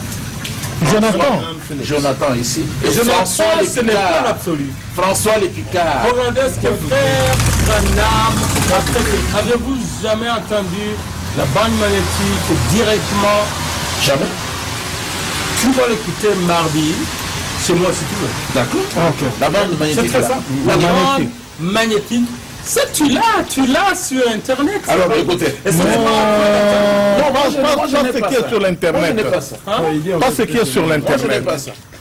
S10: Jonathan ici. Et
S11: François, ce n'est pas l'absolu.
S10: François Lépicard.
S11: Regardez ce que frère Branham a fait. Avez-vous jamais entendu la bande magnétique directement?
S10: Jamais.
S11: Tu vas l'écouter mardi, chez moi si tu veux.
S10: D'accord. Okay. La bande magnétique.
S11: C'est ça. La bande magnétique. Tu l'as sur Internet.
S10: Alors écoutez.
S9: Non, pas ce qui est sur l'Internet. Pas ce qui est sur l'Internet.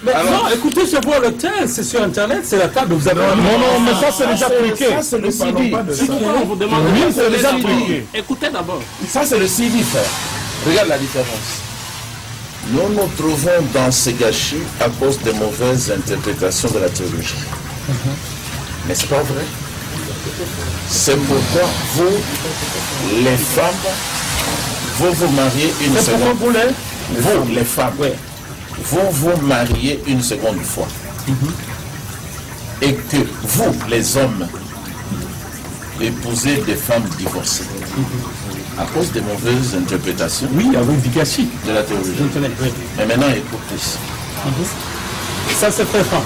S11: Non, écoutez, je vois le thème, c'est sur Internet, c'est la table. Vous avez
S9: non, mais ça c'est déjà appliqué.
S10: Ça c'est le CD.
S11: Oui, c'est déjà appliqué. Écoutez d'abord.
S10: Ça c'est le CD, frère. Regarde la différence. Nous nous trouvons dans ces gâchis à cause des mauvaises interprétations de la théologie. N'est-ce pas vrai? C'est pourquoi vous, les femmes, vous vous mariez une seconde fois. Vous, les femmes, vous vous mariez une seconde fois. Et que vous, les hommes, épousez des femmes divorcées. À cause des mauvaises interprétations de la théologie. Mais maintenant, écoutez.
S11: Ça, c'est Frère Franck.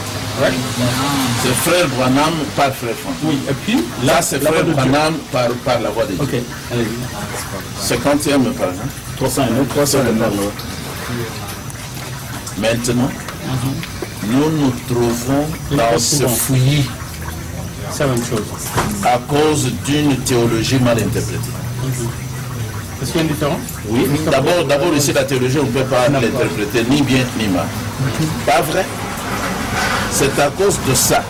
S10: C'est Frère Branham par Frère Franck.
S11: Oui, et puis
S10: là, c'est Frère Branham par la voix de Dieu.
S11: Ok,
S10: allez-y. 50e, par exemple. 301. Maintenant, nous nous trouvons dans ce fouillis.
S11: C'est la même chose.
S10: À cause d'une théologie mal interprétée.
S11: Est-ce qu'il y a une différence?
S10: Oui. D'abord ici, la théologie, on ne peut pas l'interpréter ni bien ni mal. Pas vrai? C'est à cause de ça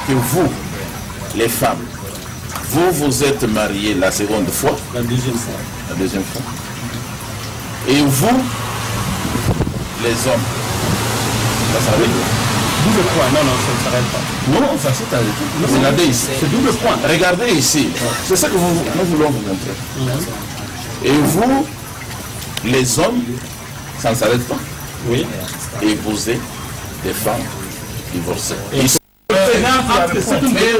S10: que vous, les femmes, vous êtes mariés la seconde fois.
S11: La deuxième fois.
S10: La deuxième fois. Et vous, les hommes, ça s'arrête.
S11: Double point, non, ça ne s'arrête pas.
S10: Non, ça s'est arrêté. Regardez ici.
S11: C'est double point.
S10: Regardez ici. C'est ça que nous voulons vous montrer. Et vous, les hommes, ça ne s'arrête pas. Oui. Et épouser des femmes divorcées. Mais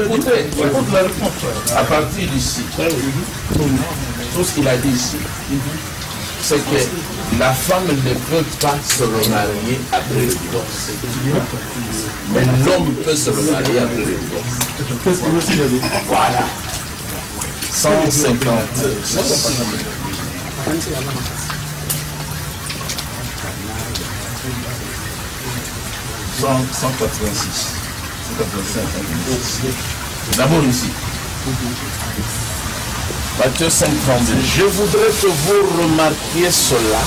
S10: écoutez, à partir d'ici, tout ce qu'il a dit ici, c'est que la femme ne peut pas se remarier après le divorce. Mais l'homme peut se remarier après le divorce. Voilà. 150. 186. D'abord ici. Matthieu 5,32. Je voudrais que vous remarquiez cela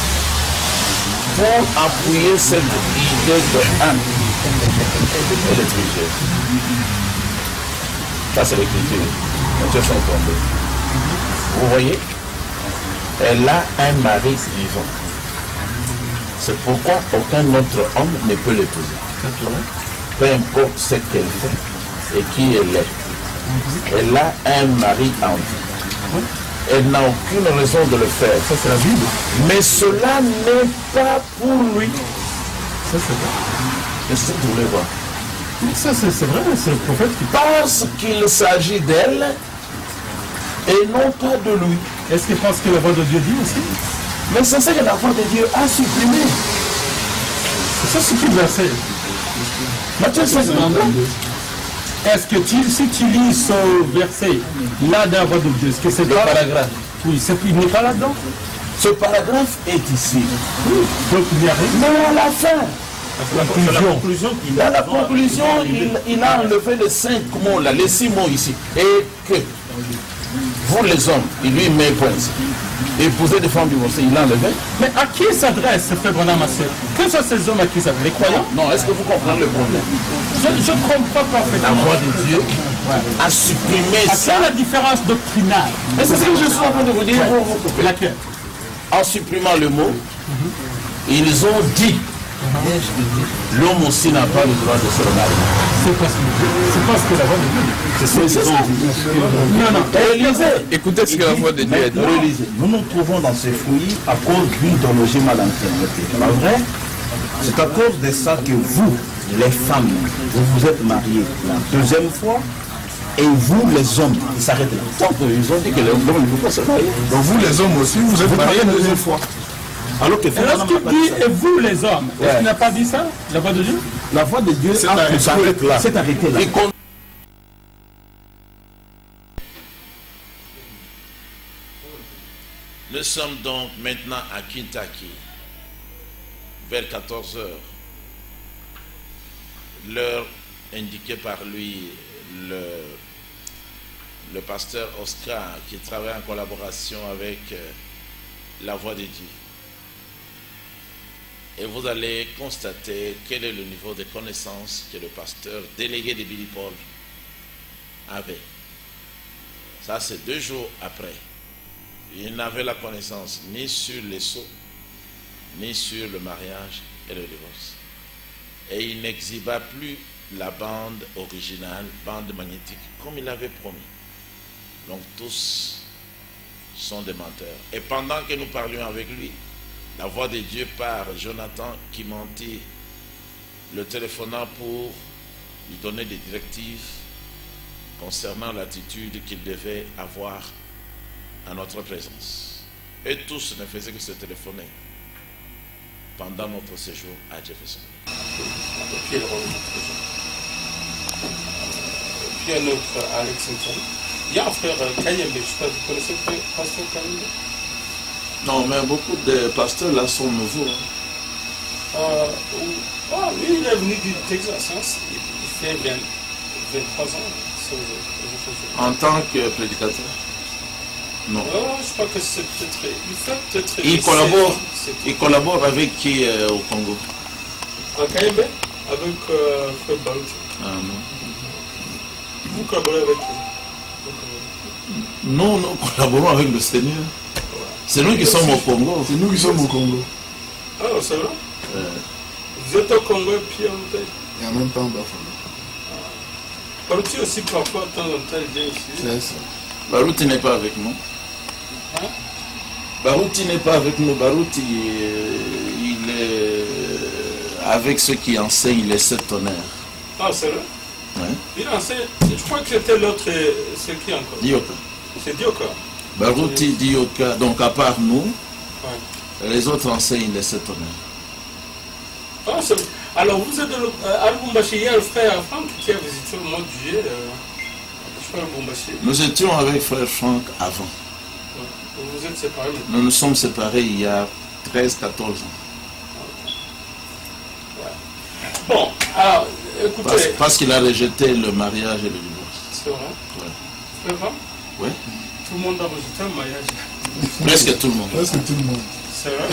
S10: pour appuyer cette idée de un. Elle est trichée. Ça c'est l'écriture. Matthieu 5,32. Vous voyez, elle a un mari vivant. C'est pourquoi aucun autre homme ne peut l'épouser. Peu importe ce qu'elle fait et qui elle est. Elle a un mari en vie. Elle n'a aucune raison de le faire. Ça, c'est la Bible. Mais cela n'est pas pour lui. Ça, c'est vrai. Et c'est ce que vous voulez voir. Ça, c'est vrai, c'est le prophète qui parle. Parce qu'il s'agit d'elle et non pas de lui. Est-ce qu'il pense que la voix de Dieu dit aussi? Mais c'est ça que la voix de Dieu a supprimé. C'est ça, c'est qui le verset? Matthieu 5, est-ce que si tu lis ce verset là dans la voix de Dieu, est-ce que c'est le paragraphe? Oui, il n'est pas là-dedans. Ce paragraphe est ici. Oui. Donc il n'y a rien. Mais à la fin, dans la conclusion, il a enlevé les 5 mots là, les 6 mots ici. Et que vous les hommes, il lui met point. Épouser des femmes divorcées, il l'a enlevé. Mais à qui s'adresse ce frère Branham? Quels sont ces hommes à qui s'adresse? Les croyants? Non, est-ce que vous comprenez le problème? Je ne comprends pas parfaitement. La voix de Dieu a supprimé ça. Quelle est la différence doctrinale? Mais c'est ce que je suis en train de vous dire. Laquelle? En supprimant le mot, ils ont dit l'homme aussi n'a pas le droit de se remarier. C'est parce que la voix de Dieu. C'est ça. Non. Écoutez ce que la voix de Dieu dit. Nous nous trouvons dans ces fruits à cause d'une théologie mal interprétée. C'est pas vrai? C'est à cause de ça que vous, les femmes, vous vous êtes mariés la deuxième fois. Et vous, les hommes, ils s'arrêtent là. Donc, ils ont dit que l'homme ne peut pas se marier. Donc, vous, les hommes aussi, vous êtes mariés la deuxième fois. Alors que lorsqu'il dit et vous les hommes, est-ce qu'il n'a pas dit ça, la voix de Dieu? La voix de Dieu s'est arrêtée là. C'est arrêté là.
S2: Nous sommes donc maintenant à Kentucky, vers 14 heures. L'heure indiquée par lui, le pasteur Oscar, qui travaille en collaboration avec la voix de Dieu. Et vous allez constater quel est le niveau de connaissance que le pasteur délégué de Billy Paul avait. Ça, c'est 2 jours après. Il n'avait la connaissance ni sur les sceaux, ni sur le mariage et le divorce. Et il n'exhiba plus la bande originale, bande magnétique, comme il avait promis. Donc tous sont des menteurs. Et pendant que nous parlions avec lui, la voix de Dieu par Jonathan qui mentit, le téléphonant pour lui donner des directives concernant l'attitude qu'il devait avoir à notre présence. Et tous ne faisaient que se téléphoner pendant notre séjour à Jefferson.
S11: Puis il y a notre Alex Nton. Il y a un frère Kayembe, je ne sais pas, vous connaissez le pasteur Kayembe?
S10: Non, mais beaucoup de pasteurs là sont nouveaux.
S11: Lui, il est venu du Texas. Hein. Il fait 23 ans.
S10: En tant que prédicateur? Non.
S11: Je crois que c'est peut-être. Il fait
S10: peut-être. Il collabore avec qui au Congo?
S11: Kayembe? Avec Frère Barouti.
S10: Ah non.
S11: Vous collaborez avec qui?
S10: Non, nous collaborons avec le Seigneur. C'est nous qui sommes au Congo. C'est nous qui sommes au Congo.
S11: Ah, c'est vrai? Vous êtes au Congo et puis en tête?
S3: Et en même temps, Bafoué.
S11: Barouti aussi, parfois, de temps en temps, il vient ici.
S10: C'est ça. Barouti n'est pas avec nous.
S11: Hein?
S10: Barouti n'est pas avec nous. Barouti, avec ceux qui enseignent les 7 tonnerres.
S11: Ah, c'est vrai?
S10: Oui.
S11: Il enseigne, je crois que c'était l'autre, c'est qui encore?
S10: Dioka.
S11: C'est Dioka.
S10: Baruti, Dioka, donc à part nous,
S11: Ouais.
S10: les autres enseignent les 7 tonnerres.
S11: Ah, alors vous êtes à Lubumbashi, il y a le frère Franck qui a visité au mois de juillet, frère Lubumbashi.
S10: Nous étions avec frère Franck avant.
S11: Vous êtes séparés maintenant?
S10: Nous nous sommes séparés il y a 13-14 ans.
S11: Bon, alors, écoutez...
S10: Parce qu'il a rejeté le mariage et le divorce.
S11: C'est vrai?
S10: Ouais.
S11: C'est vrai?
S10: Oui.
S11: Tout le monde a rejeté le mariage.
S10: Presque tout le monde.
S9: Presque tout le monde.
S11: C'est vrai?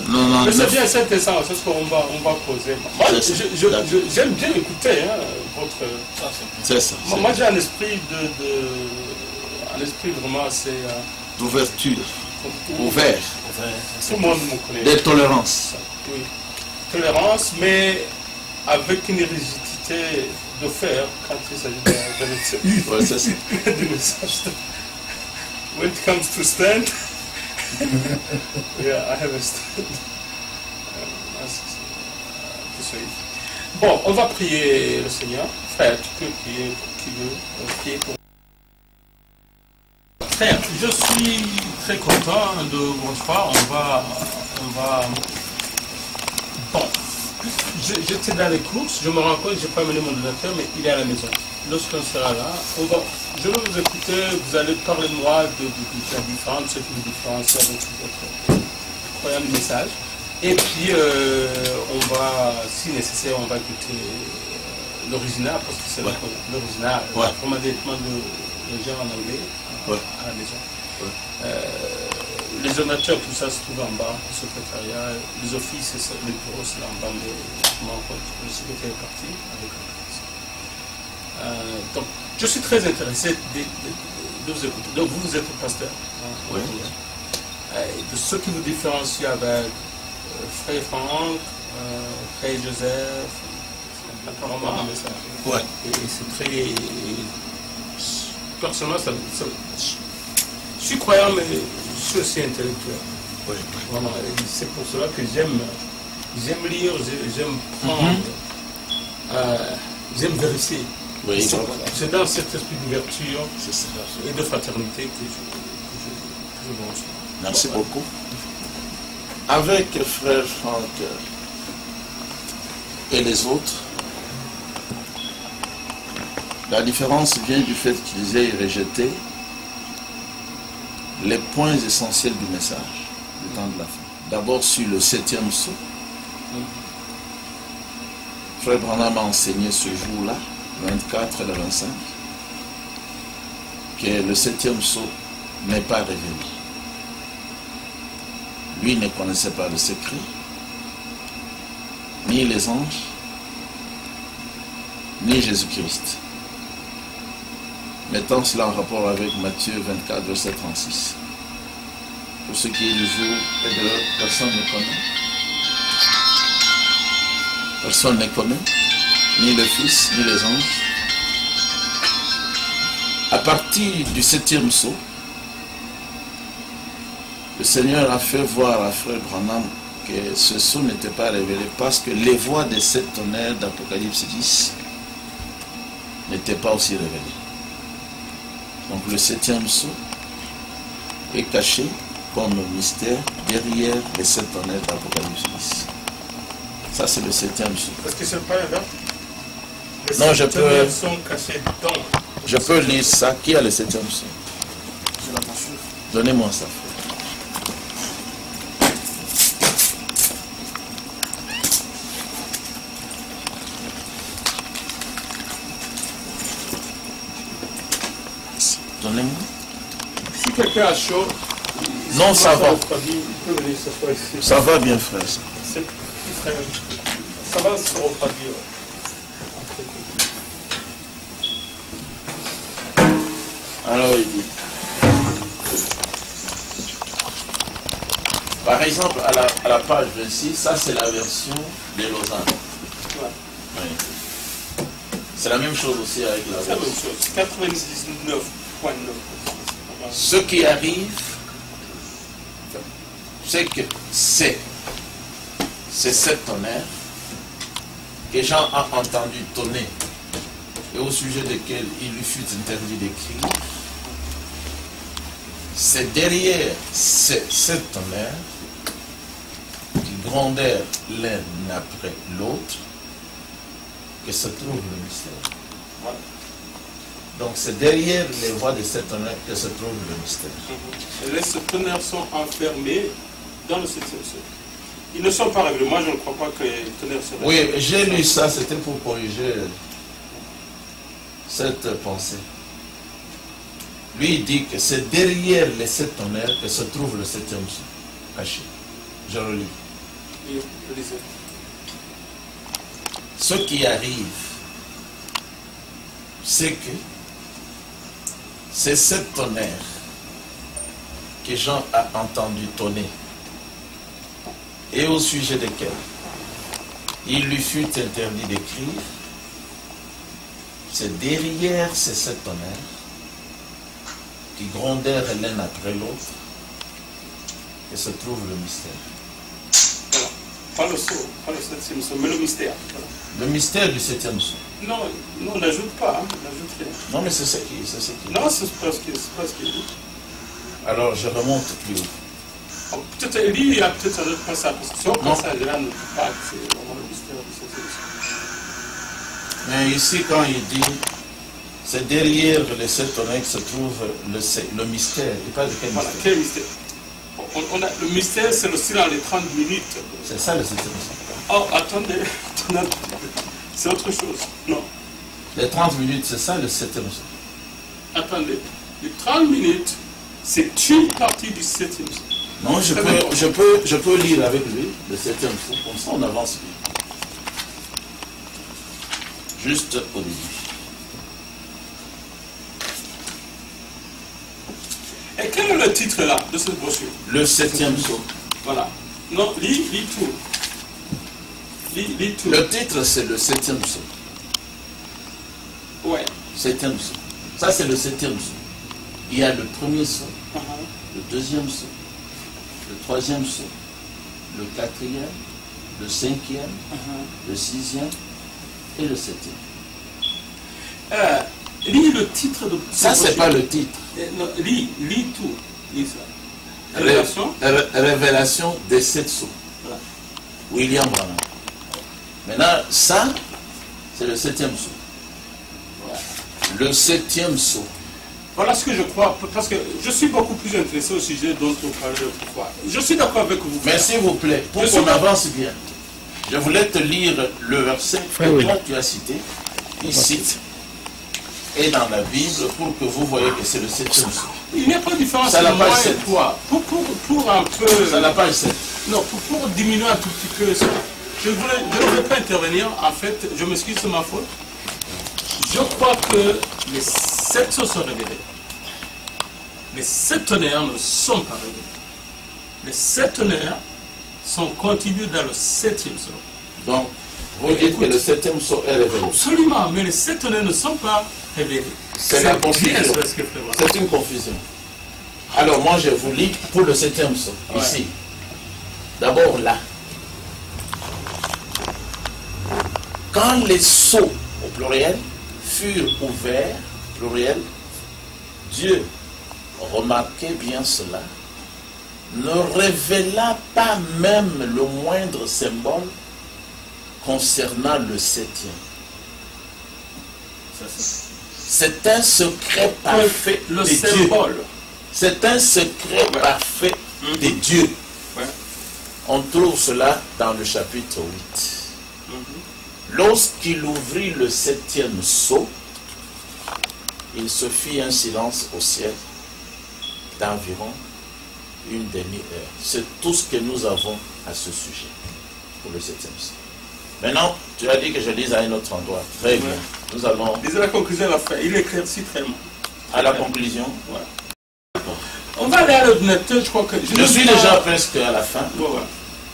S10: Non,
S11: mais c'est bien, c'est intéressant, c'est ce qu'on va causer. Moi, j'aime bien écouter votre...
S10: C'est ça.
S11: Moi, j'ai un esprit un esprit vraiment assez...
S10: d'ouverture, ouvert.
S11: Tout le monde me connaît.
S10: De tolérance.
S11: Oui. Tolérance, mais avec une rigidité de fer quand il s'agit de message.
S10: Ouais, c'est ça.
S11: Du message. When it comes to stand, yeah, I have a stand. Bon, on va prier le Seigneur. Frère, tu peux prier pour qui veut prier pour. Frère, je suis très content de vous recevoir. On va. Bon, j'étais dans les courses, je me rends compte que je n'ai pas amené mon ordinateur, mais il est à la maison. Lorsqu'on sera là, je vais vous écouter, vous allez parler de moi, de la différence, ce qui nous différencie avec votre incroyable message. Et puis, on va, si nécessaire, on va écouter l'original, parce que c'est l'original, vraiment directement de gens en anglais à la maison. Les donateurs, tout ça se trouve en bas, le secrétariat, les offices, les bureaux, c'est en bas, le secrétaire est parti avec donc, je suis très intéressé de vous écouter. Donc, vous êtes le pasteur. Oui. De ce qui vous différencie avec Frère Franck, Frère Joseph, apparemment un message.
S10: Ouais.
S11: Et c'est très. Personnellement, je suis croyant, mais je suis aussi intellectuel.
S10: Oui.
S11: Vraiment, c'est pour cela que j'aime lire, j'aime prendre, j'aime vérifier.
S10: Oui,
S11: c'est dans cet esprit d'ouverture et de fraternité que je vous reçois.
S10: Merci beaucoup. Avec frère Franck et les autres, la différence vient du fait qu'ils aient rejeté les points essentiels du message du temps de la fin. D'abord sur le 7e sceau. Frère Branham a enseigné ce jour-là, 24 et le 25, que le 7e sceau n'est pas révélé. Lui ne connaissait pas le secret, ni les anges, ni Jésus-Christ. Mettant cela en rapport avec Matthieu 24, verset 36. Pour ce qui est du jour et de l'heure, personne ne connaît. Personne ne connaît, ni le Fils, ni les anges. À partir du 7e sceau, le Seigneur a fait voir à Frère Branham que ce sceau n'était pas révélé parce que les voix des 7 tonnerres d'Apocalypse 10 n'étaient pas aussi révélées. Donc le 7e sceau est caché comme mystère derrière les 7 tonnerres d'Apocalypse 10. Ça c'est le 7e sceau.
S11: Est-ce que c'est pas un les
S10: non, je peux.
S11: Sont cachés dedans.
S10: Je peux lire ça. Qui a le 7e sceau? Donnez-moi ça. Donnez-moi.
S11: Si quelqu'un a chaud,
S10: non, ça va.
S11: Il peut venir s'asseoir ici.
S10: Ça va bien, frère.
S11: Ça va se refroidir.
S10: Alors, il dit. Par exemple, à la page 26, ça c'est la version de Lausanne.
S11: Ouais.
S10: Oui. C'est la même chose aussi avec la version.
S11: C'est la même chose. 99.9.
S10: Ce qui arrive, c'est que ces 7 tonnerres
S2: que Jean a entendu tonner et au sujet desquels il lui fut interdit d'écrire, c'est derrière ces tonnerres qui grondèrent l'un après l'autre que se trouve le mystère. Voilà. Donc c'est derrière les voies de ces tonnerres que se trouve le mystère.
S11: Les sept tonnerres sont enfermés dans le 7e ciel. Ils ne sont pas réglés. Moi, je ne crois pas que les tonnerres soient réglés.
S2: Oui, j'ai lu ça, c'était pour corriger cette pensée. Lui, il dit que c'est derrière les 7 tonnerres que se trouve le 7e ciel, caché. Je relis.
S11: Oui, je lisais.
S2: Ce qui arrive, c'est que ces 7 tonnerres que Jean a entendu tonner et au sujet desquels il lui fut interdit d'écrire, c'est derrière ces 7 tonnerres qui grondèrent l'un après l'autre que se trouve le mystère.
S11: Voilà. Pas le sceau, pas le 7e sceau, mais le mystère. Voilà.
S2: Le mystère du 7e sceau.
S11: Non, on n'ajoute pas, hein, on n'ajoute rien.
S2: Non, mais c'est ce qui
S11: Non, c'est pas ce qu'il dit.
S2: Alors, je remonte plus haut.
S11: Oh, peut-être Élie, il y a peut-être un autre passage, parce que son passage-là ne peut pas accéder vraiment le mystère du 7e sceau.
S2: Mais ici, quand il dit, c'est derrière les 7 tonnerres que se trouve le mystère. Il parle de quel mystère?
S11: Voilà, quel mystère? Le mystère, c'est aussi dans les 30 minutes.
S2: C'est ça le 7e sceau.
S11: Oh, attendez, c'est autre chose. Non.
S2: Les 30 minutes, c'est ça le 7e sceau.
S11: Attendez, les 30 minutes, c'est une partie du 7e sceau.
S2: Non, je peux lire avec lui le 7e sceau, comme ça on avance bien. Juste au début.
S11: Et quel est le titre là de cette brochure?
S2: Le 7e sceau.
S11: Voilà. Non, lis tout. Lis tout.
S2: Le titre, c'est le 7e sceau.
S11: Ouais.
S2: 7e sceau. Ça, c'est le 7e sceau. Il y a le premier sceau, le 2e sceau, le 3e sceau, le 4e, le 5e, le 6e et le 7e.
S11: Lis le titre de...
S2: Ça, c'est pas le titre.
S11: Non, lis tout. Lis ça.
S2: Révélation des 7 sceaux.
S11: Voilà.
S2: William Branham. Maintenant, ça, c'est le 7e sceau. Voilà. Le 7e sceau.
S11: Voilà ce que je crois, parce que je suis beaucoup plus intéressé au sujet dont on parlait autrefois. Je suis d'accord avec vous.
S2: Mais s'il vous plaît, pour qu'on avance bien, je voulais te lire le verset que toi tu as cité, ici, et dans la Bible, pour que vous voyez que c'est le 7e sceau.
S11: Il n'y a pas de différence entre moi et toi. Pour un peu...
S2: Ça n'a pas 7.
S11: Non, pour diminuer un tout petit peu ça. Je ne voulais pas intervenir, en fait, je m'excuse, c'est ma faute. Je crois que les 7 sceaux sont révélés. Les 7 tonnerres ne sont pas révélés. Les 7 tonnerres sont contenus dans le 7e sceau.
S2: Donc, vous dites que le 7e sceau est révélé.
S11: Absolument, mais les 7 tonnerres ne sont pas révélés.
S2: C'est la confusion. C'est une confusion. Alors moi je vous lis pour le 7e sceau, ici. D'abord là. Quand les sceaux, au pluriel, furent ouverts, pluriel, Dieu, remarquez bien cela, ne révéla pas même le moindre symbole concernant le 7e. C'est un secret parfait
S11: le
S2: de
S11: symbole.
S2: Dieu. C'est un secret parfait de Dieu. On trouve cela dans le chapitre 8. Lorsqu'il ouvrit le 7e sceau, il se fit un silence au ciel d'environ une demi-heure. C'est tout ce que nous avons à ce sujet pour le 7e sceau. Maintenant, tu as dit que je lise à un autre endroit. Très bien. Nous allons...
S11: Lisez la conclusion à la fin. Il éclaircit très mal.
S2: À la conclusion.
S11: On va aller à l'ordinateur, je crois que...
S2: Je suis déjà presque à la fin.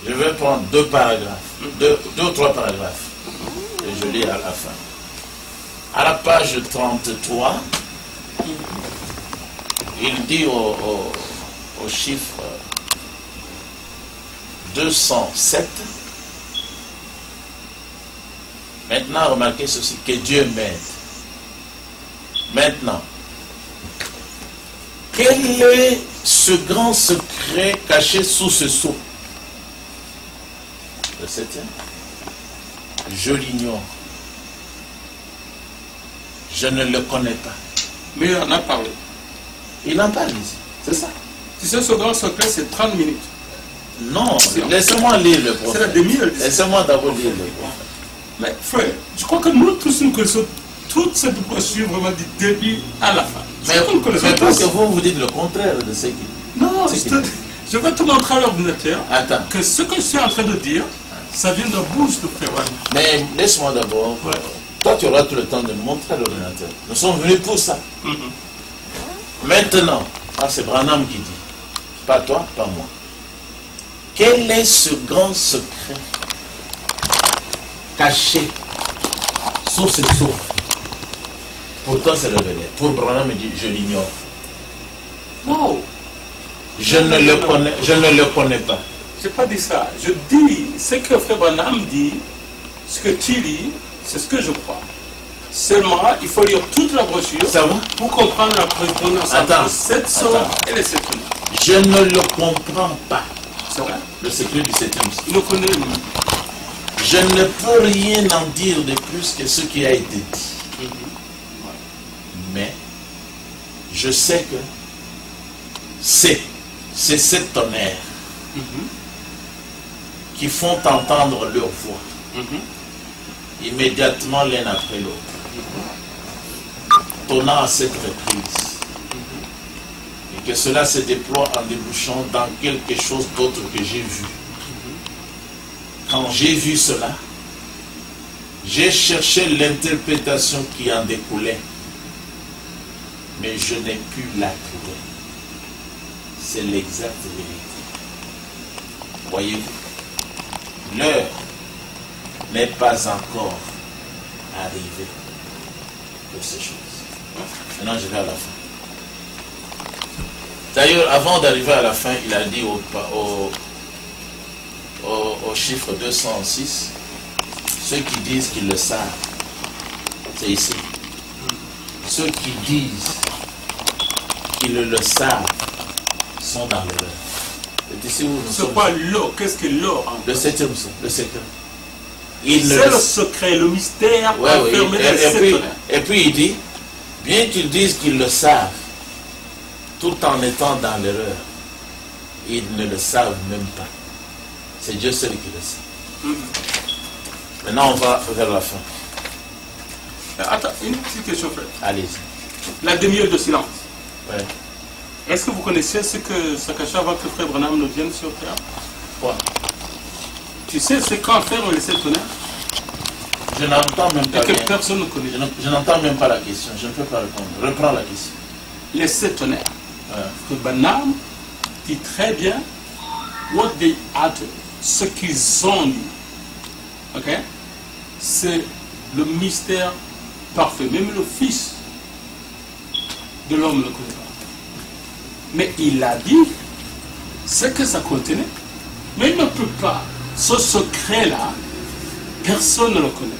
S2: Je vais prendre 2 paragraphes. 2 ou 3 paragraphes. Et je lis à la fin. À la page 33, il dit au chiffre 207, Maintenant, remarquez ceci, que Dieu m'aide. Maintenant, quel est ce grand secret caché sous ce sceau? Le 7e. Je l'ignore. Je ne le connais pas.
S11: Mais il en a parlé.
S2: Il en parle ici, c'est ça.
S11: Tu sais, ce grand secret, c'est 30 minutes.
S2: Non, laissez-moi lire le prophète.
S11: C'est la demi-heure.
S2: Laissez-moi d'abord lire le prophète.
S11: Mais frère, je crois que nous tous nous connaissons toute cette procédure vraiment du début à la fin.
S2: Mais parce que vous dites le contraire de ce qu'il...
S11: Non, je vais te montrer à l'ordinateur
S2: que
S11: ce que je suis en train de dire, ça vient de la bouche de frère.
S2: Mais laisse-moi d'abord. Ouais. Toi, tu auras tout le temps de me montrer à l'ordinateur. Nous sommes venus pour ça. Maintenant, c'est Branham qui dit. Pas toi, pas moi. Quel est ce grand secret caché sous ce sceau? Pourtant, c'est révélé. Pour Branham, il dit, je l'ignore.
S11: Non.
S2: Je ne le connais pas.
S11: Je n'ai pas dit ça. Je dis ce que frère Branham dit, ce que tu lis, c'est ce que je crois. Seulement, il faut lire toute la brochure pour comprendre la correspondance entre cette sceau et les 7 tonnerres.
S2: Je ne le comprends pas.
S11: C'est vrai.
S2: Le secret du 7e sceau.
S11: Il le connaît lui.
S2: Je ne peux rien en dire de plus que ce qui a été dit. Mais je sais que c'est ces 7 tonnerres qui font entendre leur voix immédiatement l'un après l'autre, tonnant à 7 reprises, et que cela se déploie en débouchant dans quelque chose d'autre que j'ai vu. Quand j'ai vu cela, j'ai cherché l'interprétation qui en découlait, mais je n'ai pu la trouver. C'est l'exacte vérité. Voyez-vous, l'heure n'est pas encore arrivée pour ces choses. Maintenant, je vais à la fin. D'ailleurs, avant d'arriver à la fin, il a dit au chiffre 206, ceux qui disent qu'ils le savent, c'est ici. Ceux qui disent qu'ils le savent sont dans l'erreur. C'est ici où nous sommes.
S11: C'est quoi l'or? Qu'est-ce que l'or?
S2: Le 7e sceau, le secret.
S11: C'est le secret, le mystère enfermé dans les 7 tonnerres.
S2: Et puis il dit, bien qu'ils disent qu'ils le savent, tout en étant dans l'erreur, ils ne le savent même pas. C'est Dieu seul qui le sait. Maintenant, on va vers la fin.
S11: Attends, une petite question, frère.
S2: Allez-y.
S11: La demi-heure de silence.
S2: Ouais.
S11: Est-ce que vous connaissez ce que ça cachait avant que frère Branham ne vienne sur terre?
S2: Quoi?
S11: Tu sais, c'est quand faire les 7 tonnerres?
S2: Je n'entends même pas.
S11: Et que personne ne connaît.
S2: Je n'entends même pas la question. Je ne peux pas répondre. Reprends la question.
S11: Les 7 tonnerres. Frère Branham dit très bien what they uttered, ce qu'ils ont dit. Ok? C'est le mystère parfait. Même le Fils de l'homme ne le connaît pas. Mais il a dit ce que ça contenait. Mais il ne peut pas. Ce secret-là, personne ne le connaît.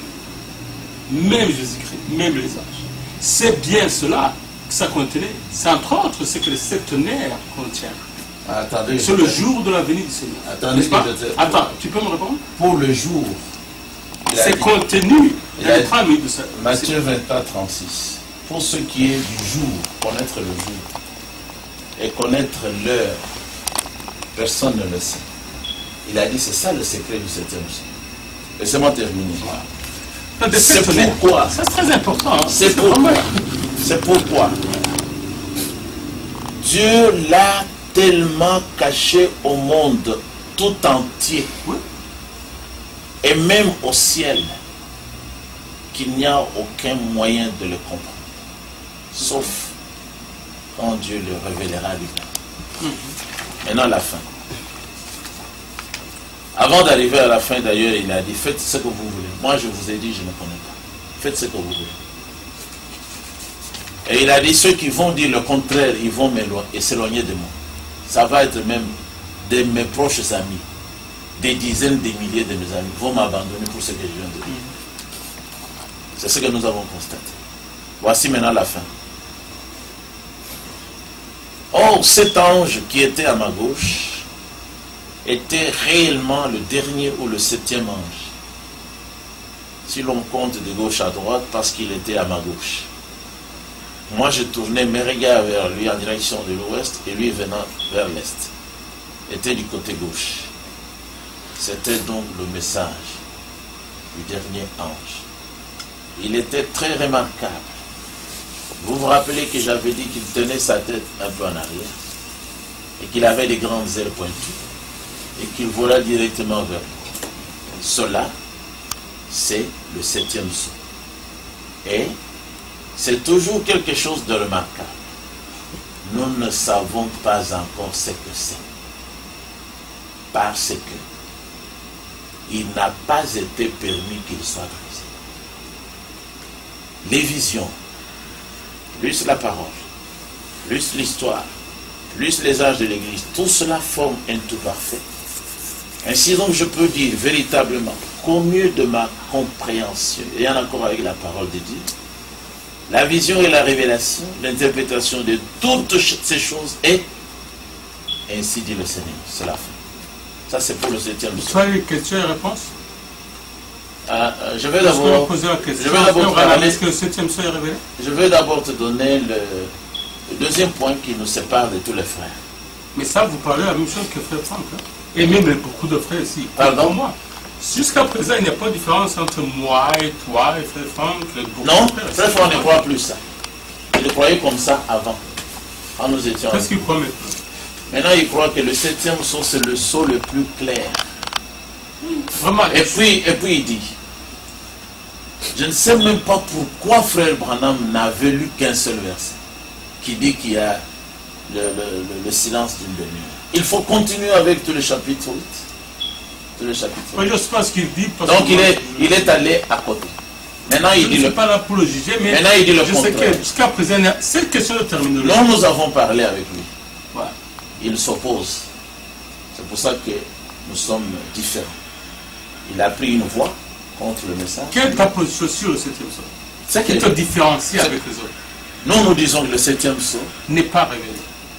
S11: Même Jésus-Christ, même les anges. C'est bien cela que ça contenait. C'est entre autres ce que les 7 tonnerres contiennent.
S2: Attendez.
S11: C'est le jour de la venue du Seigneur.
S2: Attendez,
S11: Attends, tu peux me répondre?
S2: Pour le jour.
S11: C'est contenu dans les 3 minutes de ça.
S2: Matthieu 24, 36. Pour ce qui est du jour, connaître le jour et connaître l'heure, personne ne le sait. Il a dit, c'est ça le secret du 7e sceau. Laissez-moi terminer. C'est pourquoi.
S11: C'est très important. Hein?
S2: C'est pourquoi. C'est pourquoi Dieu l'a tellement caché au monde tout entier, et même au ciel, qu'il n'y a aucun moyen de le comprendre, sauf quand Dieu le révélera lui-même. Maintenant la fin. Avant d'arriver à la fin, d'ailleurs, il a dit, faites ce que vous voulez. Moi, je vous ai dit, je ne connais pas. Faites ce que vous voulez. Et il a dit, ceux qui vont dire le contraire, ils vont s'éloigner de moi. Ça va être même de mes proches amis, des dizaines, des milliers de mes amis vont m'abandonner pour ce que je viens de dire.
S10: C'est ce que nous avons constaté. Voici maintenant la fin. Or, cet ange qui était à ma gauche était réellement le dernier ou le 7e ange. Si l'on compte de gauche à droite, parce qu'il était à ma gauche. Moi, je tournais mes regards vers lui en direction de l'ouest et lui venant vers l'est. Était du côté gauche. C'était donc le message du dernier ange. Il était très remarquable. Vous vous rappelez que j'avais dit qu'il tenait sa tête un peu en arrière et qu'il avait des grandes ailes pointues et qu'il volait directement vers nous. Cela, c'est le 7e sceau. Et c'est toujours quelque chose de remarquable. Nous ne savons pas encore ce que c'est. Parce que il n'a pas été permis qu'il soit brisé. Les visions, plus la parole, plus l'histoire, plus les âges de l'Église, tout cela forme un tout parfait. Ainsi donc je peux dire véritablement qu'au mieux de ma compréhension, et en accord avec la parole de Dieu, la vision et la révélation, l'interprétation de toutes ces choses est, ainsi dit le Seigneur, c'est la fin. Ça c'est pour le 7e sceau.
S11: Tu as une question et réponse?
S10: Je vais d'abord
S11: poser la question.
S10: Est-ce
S11: que le 7e sceau est révélé?
S10: Je vais d'abord te donner le deuxième point qui nous sépare de tous les frères.
S11: Mais ça, vous parlez la même chose que frère Franck. Hein? Et même beaucoup de frères ici.
S10: Pardon?
S11: Pour moi. Jusqu'à présent, il n'y a pas de différence entre moi et toi et frère Franck.
S10: Non, frère Franck ne croit plus ça. Il le croyait comme ça avant. Quand nous étions.
S11: Qu'est-ce qu'il croit maintenant?
S10: Maintenant, il croit que le 7e sceau, c'est le sceau le plus clair.
S11: Vraiment.
S10: Et puis il dit, je ne sais même pas pourquoi frère Branham n'avait lu qu'un seul verset, qui dit qu'il y a le silence d'une demi-heure. Il faut continuer avec tout le chapitre 8. Tout le chapitre 8.
S11: Oui, je sais pas ce qu'il dit.
S10: Donc il est allé à côté. Maintenant, il dit
S11: je ne suis pas là pour le juger, mais
S10: maintenant, il dit le
S11: je sais
S10: contraire.
S11: que jusqu'à présent, c'est une question de terminologie.
S10: Non, nous avons parlé avec lui.
S11: Voilà.
S10: Il s'oppose. C'est pour ça que nous sommes différents. Il a pris une voix contre le message.
S11: Quelle est ta position sur le 7e sceau? C'est qui te différencie avec les autres?
S10: Nous disons que le 7e sceau
S11: n'est pas révélé.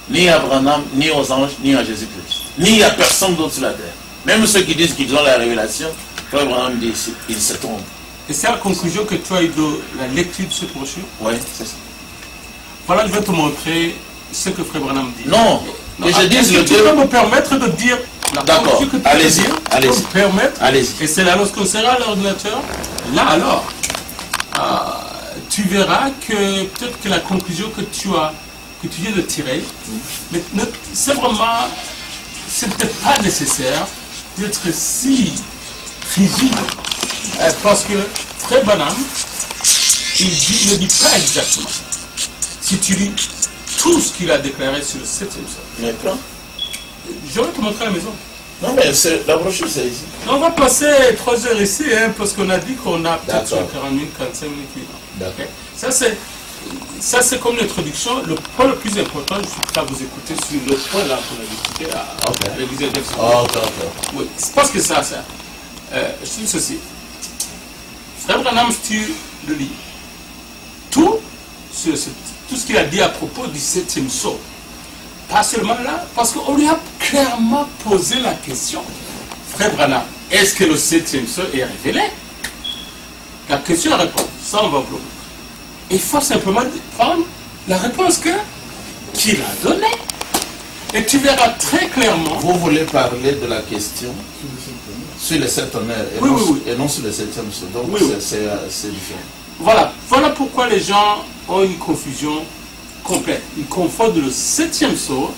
S10: Ni à Branham, ni aux anges, ni à Jésus-Christ. Ni à personne d'autre sur la terre. Même ceux qui disent qu'ils ont la révélation, frère Branham dit qu'ils se trompent.
S11: Et c'est la conclusion que tu as eu de la lecture de ce brochure?
S10: Oui, c'est ça.
S11: Voilà, je vais te montrer ce que frère Branham dit.
S10: Non, que je dise le
S11: tu peux me permettre de dire...
S10: D'accord, allez-y, allez-y.
S11: Et c'est là, lorsqu'on sera à l'ordinateur, là alors, tu verras que peut-être que la conclusion que tu viens de tirer, c'est vraiment, ce n'était pas nécessaire d'être si rigide, parce que frère Branham, il ne dit pas exactement. Si tu lis tout ce qu'il a déclaré sur le 7e sceau. Je vais te montrer à la maison.
S10: Non, mais la brochure, c'est ici.
S11: On va passer 3 heures ici, hein, parce qu'on a dit qu'on a peut-être 40 minutes, 45 minutes. Okay. Ça, c'est comme l'introduction. Le point le plus important, je suis prêt à vous écouter sur le point là qu'on a discuté à l'église de Oui, c'est parce que ça. Je dis ceci. Frère Branham, si tu le lis, tout ce qu'il a dit à propos du 7e sceau, pas seulement là, parce qu'on lui a clairement posé la question. Frère Branham, est-ce que le 7e sceau est révélé? La question à répondre, ça on va vous. Il faut simplement prendre la réponse qu'il a donnée. Et tu verras très clairement.
S10: Vous voulez parler de la question sur les 7 honneurs et non sur le 7e sceau. Donc c'est différent.
S11: Voilà pourquoi les gens ont une confusion complète. Ils confondent le 7e sceau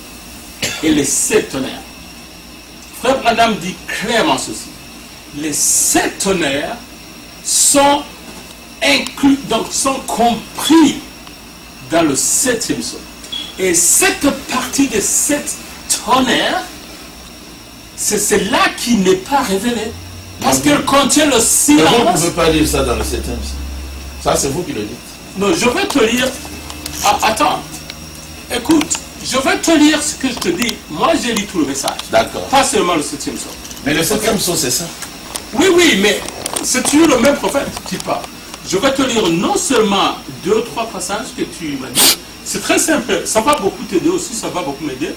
S11: et les 7 tonnerres. Frère Branham dit clairement ceci. Les 7 tonnerres sont inclus, donc sont compris dans le 7e sceau. Et cette partie des 7 tonnerres, c'est celle-là qui n'est pas révélée. Parce qu'elle contient le silence.
S10: Mais vous ne pouvez pas lire ça dans le 7e sceau. Ça, c'est vous qui le dites.
S11: Non, je vais te lire. Attends. Écoute, je vais te lire ce que je te dis. Moi, j'ai lu tout le message.
S10: D'accord.
S11: Pas seulement le 7e sceau.
S10: Mais le 7e sceau, c'est ça.
S11: Oui, mais c'est toujours le même prophète qui parle. Je vais te lire non seulement 2 ou 3 passages que tu m'as dit. C'est très simple. Ça va beaucoup t'aider aussi, ça va beaucoup m'aider.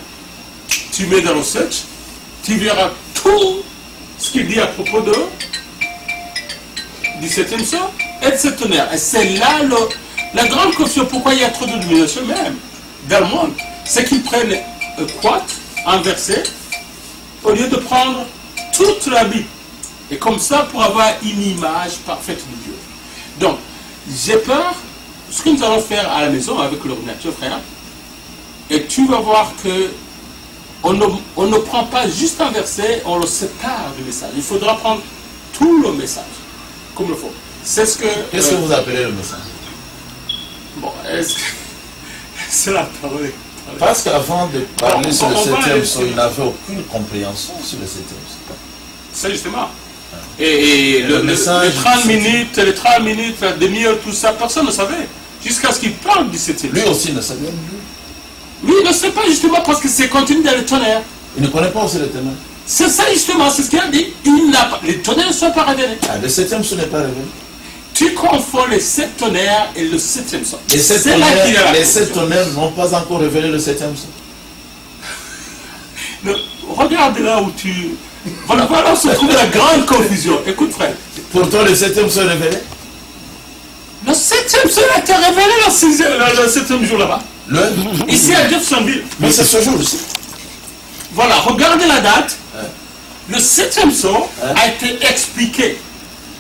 S11: Tu mets dans le search, tu verras tout ce qu'il dit à propos de du 7e sort et de cette tonnerre. Et c'est là la grande confusion. Pourquoi il y a trop de domination même dans le monde? C'est qu'ils prennent un verset au lieu de prendre toute la Bible. Et comme ça, pour avoir une image parfaite de Dieu. Donc, j'ai peur, ce que nous allons faire à la maison avec l'ordinateur, frère, et tu vas voir que on ne prend pas juste un verset, on le sépare du message. Il faudra prendre tout le message, comme il faut. C'est ce que...
S10: Qu'est-ce que vous appelez le message?
S11: Bon, est-ce que... c'est la parole.
S10: Parce qu'avant de parler sur le 7e sceau, il n'avait aucune compréhension sur le 7e sceau.
S11: C'est justement. Et les 30 minutes, la demi-heure, tout ça, personne ne savait. Jusqu'à ce qu'il parle du 7e sceau.
S10: Lui aussi ne savait.
S11: Lui, il ne sait pas justement parce que c'est contenu dans le tonnerre.
S10: Il ne connaît pas aussi le tonnerre.
S11: C'est ça justement, c'est ce qu'il a dit. Les tonnerres ne sont pas révélés.
S10: Ah, le 7e sceau n'est pas révélé.
S11: Tu confonds les 7 tonnerres et le 7e sceau.
S10: Les 7 tonnerres n'ont pas encore révélé le 7e sceau.
S11: Regarde là où tu... Voilà où se trouve la grande confusion. Écoute frère.
S10: Pour toi le 7e sceau est révélé?
S11: Le 7e sceau a été révélé le 7e jour là-bas. Ici à Jeffersonville.
S10: Mais c'est ce jour-ci.
S11: Voilà, regardez la date. Le 7e sceau a été expliqué.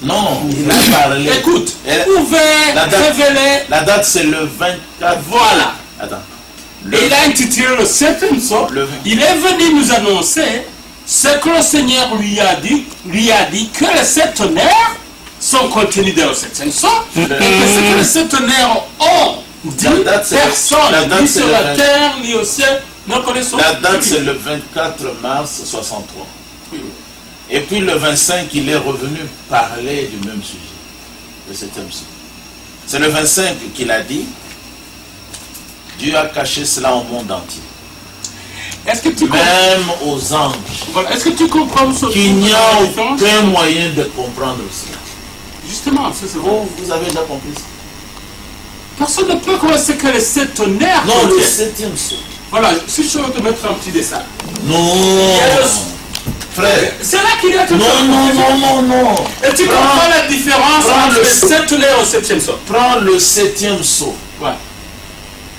S10: Non, il a parlé.
S11: Écoute, ouvert, révélé.
S10: La date c'est le 24.
S11: Voilà.
S10: Attends.
S11: Et il a intitulé le 7e sceau. Il est venu nous annoncer ce que le Seigneur lui a dit que les 7 tonnerres sont contenus dans le 7e sceau. Et que ce que les 7 tonnerres ont dit, personne, ni sur la terre, ni au ciel, ne connaissons.
S10: La date c'est le 24 mars 63. Et puis le 25, il est revenu parler du même sujet, le 7e sceau. C'est le 25 qu'il a dit, Dieu a caché cela au monde entier.
S11: Est-ce que tu
S10: même aux anges.
S11: Voilà. Est-ce que tu comprends ce
S10: qu'il n'y a aucun moyen de comprendre cela?
S11: Justement, c'est ça.
S10: Vous avez déjà compris ça?
S11: Personne ne peut connaître ce que les 7 tonnerres.
S10: Non, le 7e sceau.
S11: Voilà, si je veux te mettre un petit dessin.
S10: Non. Frère.
S11: C'est là qu'il y a tout
S10: non.
S11: Et tu comprends la différence entre les 7 tonnerres et le 7e sceau.
S10: Prends le 7e sceau.
S11: Ouais.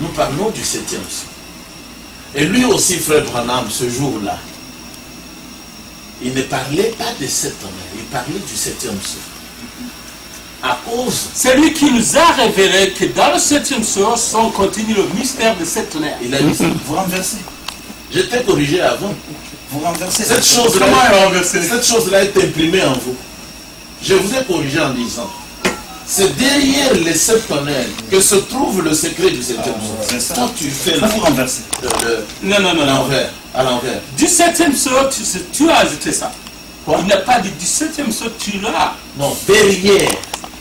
S10: Nous parlons du 7e sceau. Et lui aussi, frère Branham, ce jour-là, il ne parlait pas des 7 tonnerres, il parlait du 7e sceau. À cause...
S11: C'est lui qui nous a révélé que dans le 7e sceau sont contenus le mystère des 7 tonnerres.
S10: Il a dit ça. Vous renversez. Je t'ai corrigé avant. Vous renversez. Cette chose-là est imprimée en vous. Je vous ai corrigé en disant, c'est derrière les 7 tonnerres que se trouve le secret du 7e sceau. Toi, tu fais
S11: vous renverser. Non.
S10: À l'envers.
S11: Du 7e sceau, tu as ajouté ça. Quoi? Il n'a pas dit du 7e sceau, tu l'as.
S10: Non, derrière.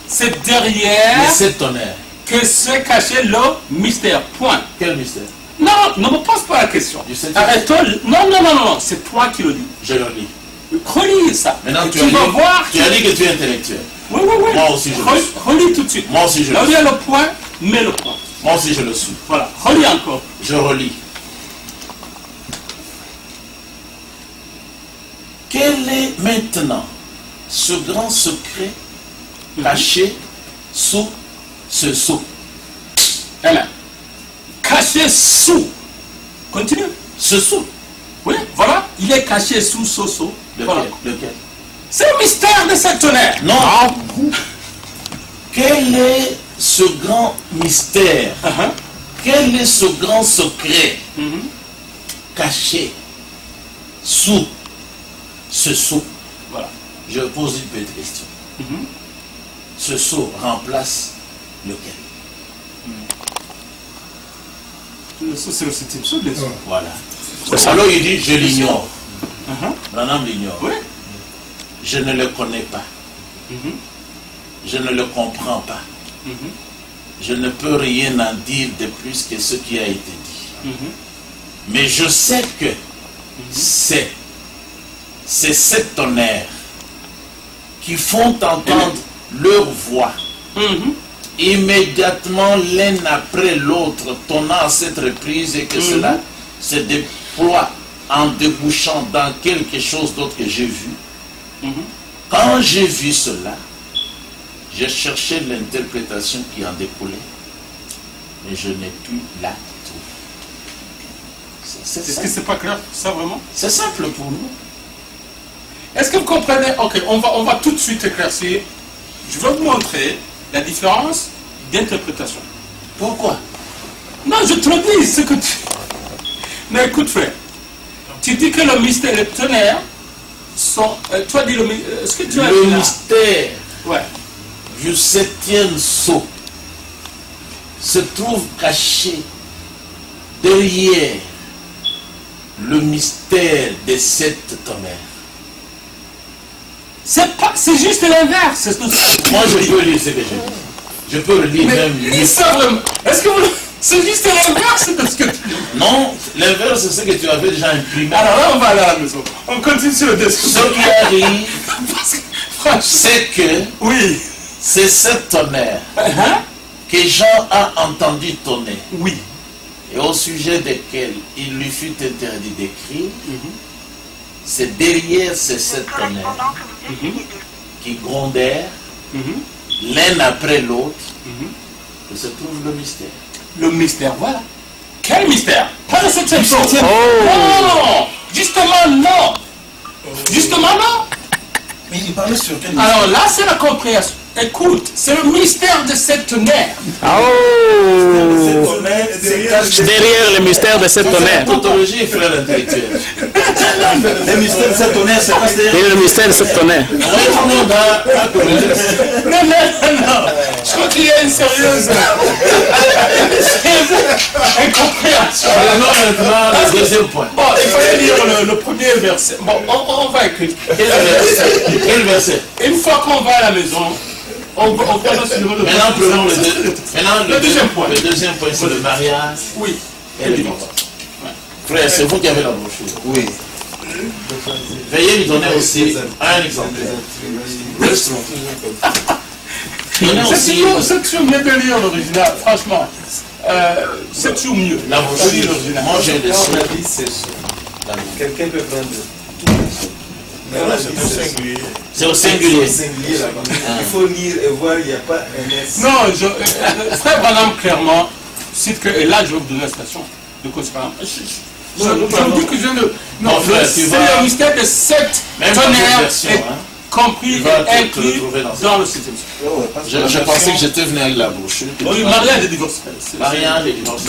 S11: C'est derrière
S10: les 7 tonnerres
S11: que se cachait le mystère. Point.
S10: Quel mystère?
S11: Non, ne me pose pas la question. Arrête-toi. Non, c'est toi qui le dis.
S10: Je le lis.
S11: Relis ça.
S10: Maintenant, tu
S11: vas voir.
S10: Tu as dit que tu es intellectuel.
S11: Oui.
S10: Moi aussi, je le suis.
S11: Relis tout de suite.
S10: Moi aussi, je le suis.
S11: Là où il y a le point, mets le point.
S10: Moi aussi, je le suis.
S11: Voilà. Relis encore.
S10: Je relis. Quel est maintenant ce grand secret caché sous ce sceau?
S11: Caché sous. Continue.
S10: Ce sceau.
S11: Oui, voilà. Il est caché sous ce sceau.
S10: Lequel?
S11: C'est le mystère de cette tonnerre.
S10: Non. Quel est ce grand mystère? Quel est ce grand secret caché sous ce sceau?
S11: Voilà.
S10: Je pose une petite question. Ce sceau remplace lequel?
S11: Le sceau, c'est le 7e sceau, bien sûr.
S10: Voilà. Alors il dit, je l'ignore. Branham l'ignore.
S11: Oui.
S10: Je ne le connais pas. Je ne le comprends pas. Je ne peux rien en dire de plus que ce qui a été dit. Mais je sais que c'est ces 7 tonnerres qui font entendre leur voix
S2: Immédiatement, l'un après l'autre, tournant à cette reprise et que cela se déploie en débouchant dans quelque chose d'autre que j'ai vu. Quand j'ai vu cela, j'ai cherché l'interprétation qui en découlait, mais je n'ai pu la trouver.
S11: Est-ce que c'est pas clair, ça vraiment?
S2: C'est simple pour nous.
S11: Est-ce que vous comprenez? Ok, on va tout de suite éclaircir. Je vais vous montrer la différence d'interprétation.
S2: Pourquoi?
S11: Non, je te le dis, ce que tu... Mais écoute, frère, tu dis que le mystère et le tonnerre sont... toi, dis le... Est-ce que tu as
S2: le
S11: dit là?
S2: mystère
S11: Ouais.
S2: du 7e sceau se trouve caché derrière le mystère des 7 tonnerres.
S11: C'est juste l'inverse.
S2: Moi, je peux lire ce que j'ai dit. Je peux le lire même.
S11: Est-ce que vous... C'est juste l'inverse de ce que tu dis.
S2: Non, l'inverse, c'est ce que tu avais déjà imprimé.
S11: Alors là, on va aller à la maison. On continue sur le dessin.
S2: Ce qui arrive, c'est que
S11: oui,
S2: c'est 7 tonnerres que Jean a entendu tonner.
S11: Oui.
S2: Et au sujet desquels il lui fut interdit d'écrire, c'est derrière ces 7 tonnerres qui grondèrent l'un après l'autre que se trouve le mystère.
S11: Le mystère, voilà. Quel mystère? Pas le 7e sceau. Non, justement non. Justement non.
S1: Mais il parlait sur quel
S11: Alors là, c'est la compréhension. Écoute, c'est le mystère de cette tonnerre.
S12: Derrière le mystère de cette tonnerre.
S2: Tautologie, frère intellectuel.
S1: Le mystère de cette tonnerre, c'est pas
S12: Et le mystère de cette tonnerre.
S11: Non. Je crois qu'il y a une sérieuse incompréhension.
S2: Alors maintenant, le deuxième point.
S11: Bon, il fallait lire le premier verset. Bon, on va écrire.
S2: Quel verset?
S11: Une fois qu'on va à la maison, on va sur le
S2: Maintenant, prenons le
S11: deuxième point.
S2: Le deuxième point, c'est le mariage.
S11: Oui.
S2: Et le divorce. Frère, c'est vous qui avez la brochure.
S1: Oui.
S2: Veuillez lui donner aussi un exemplaire.
S11: C'est toujours mieux de lire l'original, franchement. C'est toujours mieux.
S2: La brochure, moi j'ai des sous.
S5: Quelqu'un peut prendre.
S2: C'est au singulier.
S5: Il faut lire et voir, il n'y a pas un S.
S11: Non, frère Branham clairement cite que, et là je vais vous donner la citation de Cosparam. Je vous dis que je ne... Non, c'est le mystère de 7 tonnerres compris et inclus dans le 7e sceau.
S2: Je pensais que j'étais venu avec la brochure.
S11: Oui, mariage et divorce.
S2: Mariage et divorce.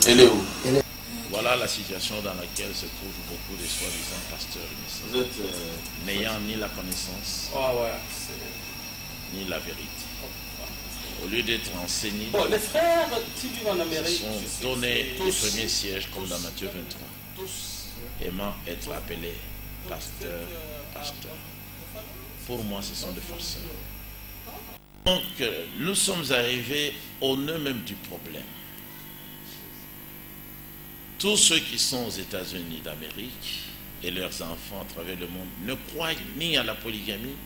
S2: Elle est où? Voilà la situation dans laquelle se trouvent beaucoup de soi-disant pasteurs n'ayant ni la connaissance, ni la vérité. Au lieu d'être enseignés,
S11: Bon, les frères qui vivent en Amérique
S2: sont donnés les premiers sièges comme dans Matthieu 23, aimant être appelés pasteurs. Pour moi, ce sont des farceurs. Donc, nous sommes arrivés au nœud même du problème. Tous ceux qui sont aux États-Unis d'Amérique et leurs enfants à travers le monde ne croient ni à la polygamie,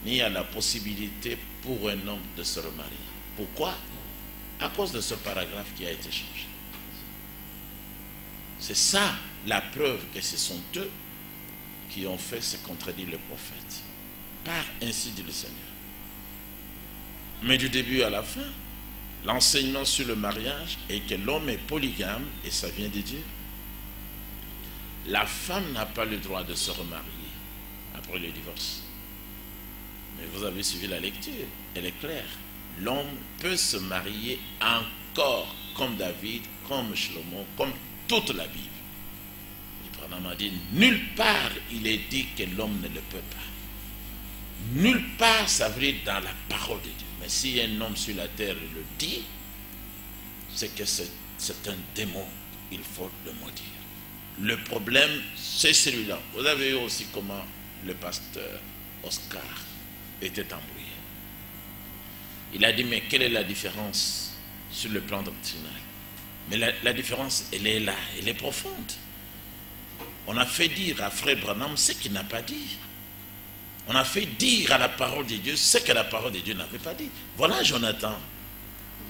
S2: ni à la possibilité pour un homme de se remarier. Pourquoi? À cause de ce paragraphe qui a été changé. C'est ça la preuve que ce sont eux qui ont fait ce contredire le prophète. Par ainsi dit le Seigneur. Mais du début à la fin, l'enseignement sur le mariage est que l'homme est polygame, et ça vient de Dieu. La femme n'a pas le droit de se remarier après le divorce. Mais vous avez suivi la lecture, elle est claire. L'homme peut se marier encore comme David, comme Shlomo, comme toute la Bible. Et Branham a dit, nulle part il est dit que l'homme ne le peut pas. Nulle part ça veut dire dans la parole de Dieu. Mais si un homme sur la terre le dit, c'est que c'est un démon, il faut le maudire. Le problème, c'est celui-là. Vous avez vu aussi comment le pasteur Oscar était embrouillé. Il a dit, mais quelle est la différence sur le plan doctrinal? Mais la différence, elle est là, elle est profonde. On a fait dire à frère Branham ce qu'il n'a pas dit. On a fait dire à la parole de Dieu ce que la parole de Dieu n'avait pas dit. Voilà Jonathan.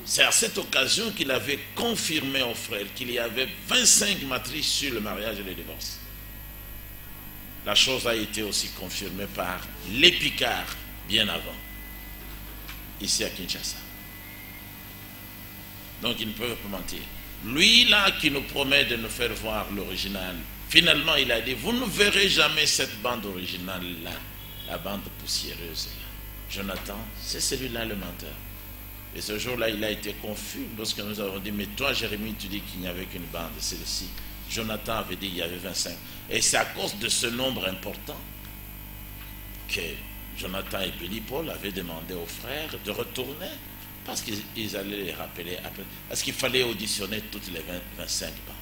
S2: C'est à cette occasion qu'il avait confirmé aux frères qu'il y avait 25 matrices sur le mariage et le divorce. La chose a été aussi confirmée par les Picards bien avant, ici à Kinshasa. Donc ils ne peuvent pas mentir. Lui là qui nous promet de nous faire voir l'original, finalement il a dit, vous ne verrez jamais cette bande originale là, la bande poussiéreuse là. Jonathan, c'est celui-là le menteur. Et ce jour-là, il a été confus lorsque nous avons dit, mais toi, Jérémie, tu dis qu'il n'y avait qu'une bande, celle-ci. Jonathan avait dit qu'il y avait 25. Et c'est à cause de ce nombre important que Jonathan et Billy Paul avaient demandé aux frères de retourner parce qu'ils allaient les rappeler après. Parce qu'il fallait auditionner toutes les 25 bandes.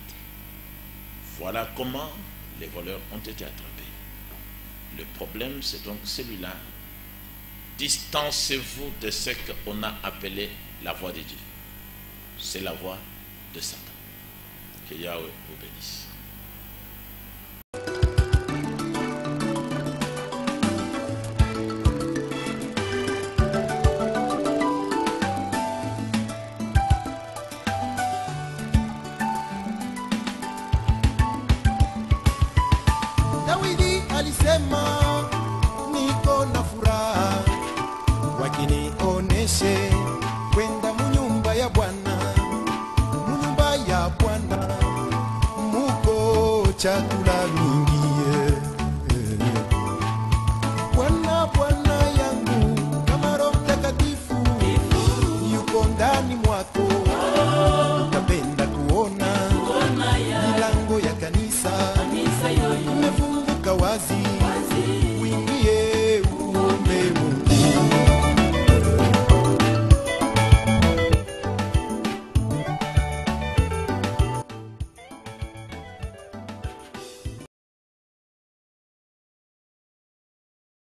S2: Voilà comment les voleurs ont été attrapés. Le problème, c'est donc celui-là. Distancez-vous de ce qu'on a appelé la voix de Dieu. C'est la voix de Satan. Que Yahweh vous bénisse.
S1: Dawidi alisema niko na furaha wakinioneshe kwenda munyumba ya Bwana, munyumba ya Bwana muko chakula mingi. Bwana Bwana yangu kama Roho Mtakatifu yuko ndani mwako, utapenda kuona milango ya kanisa imefunguka wazi.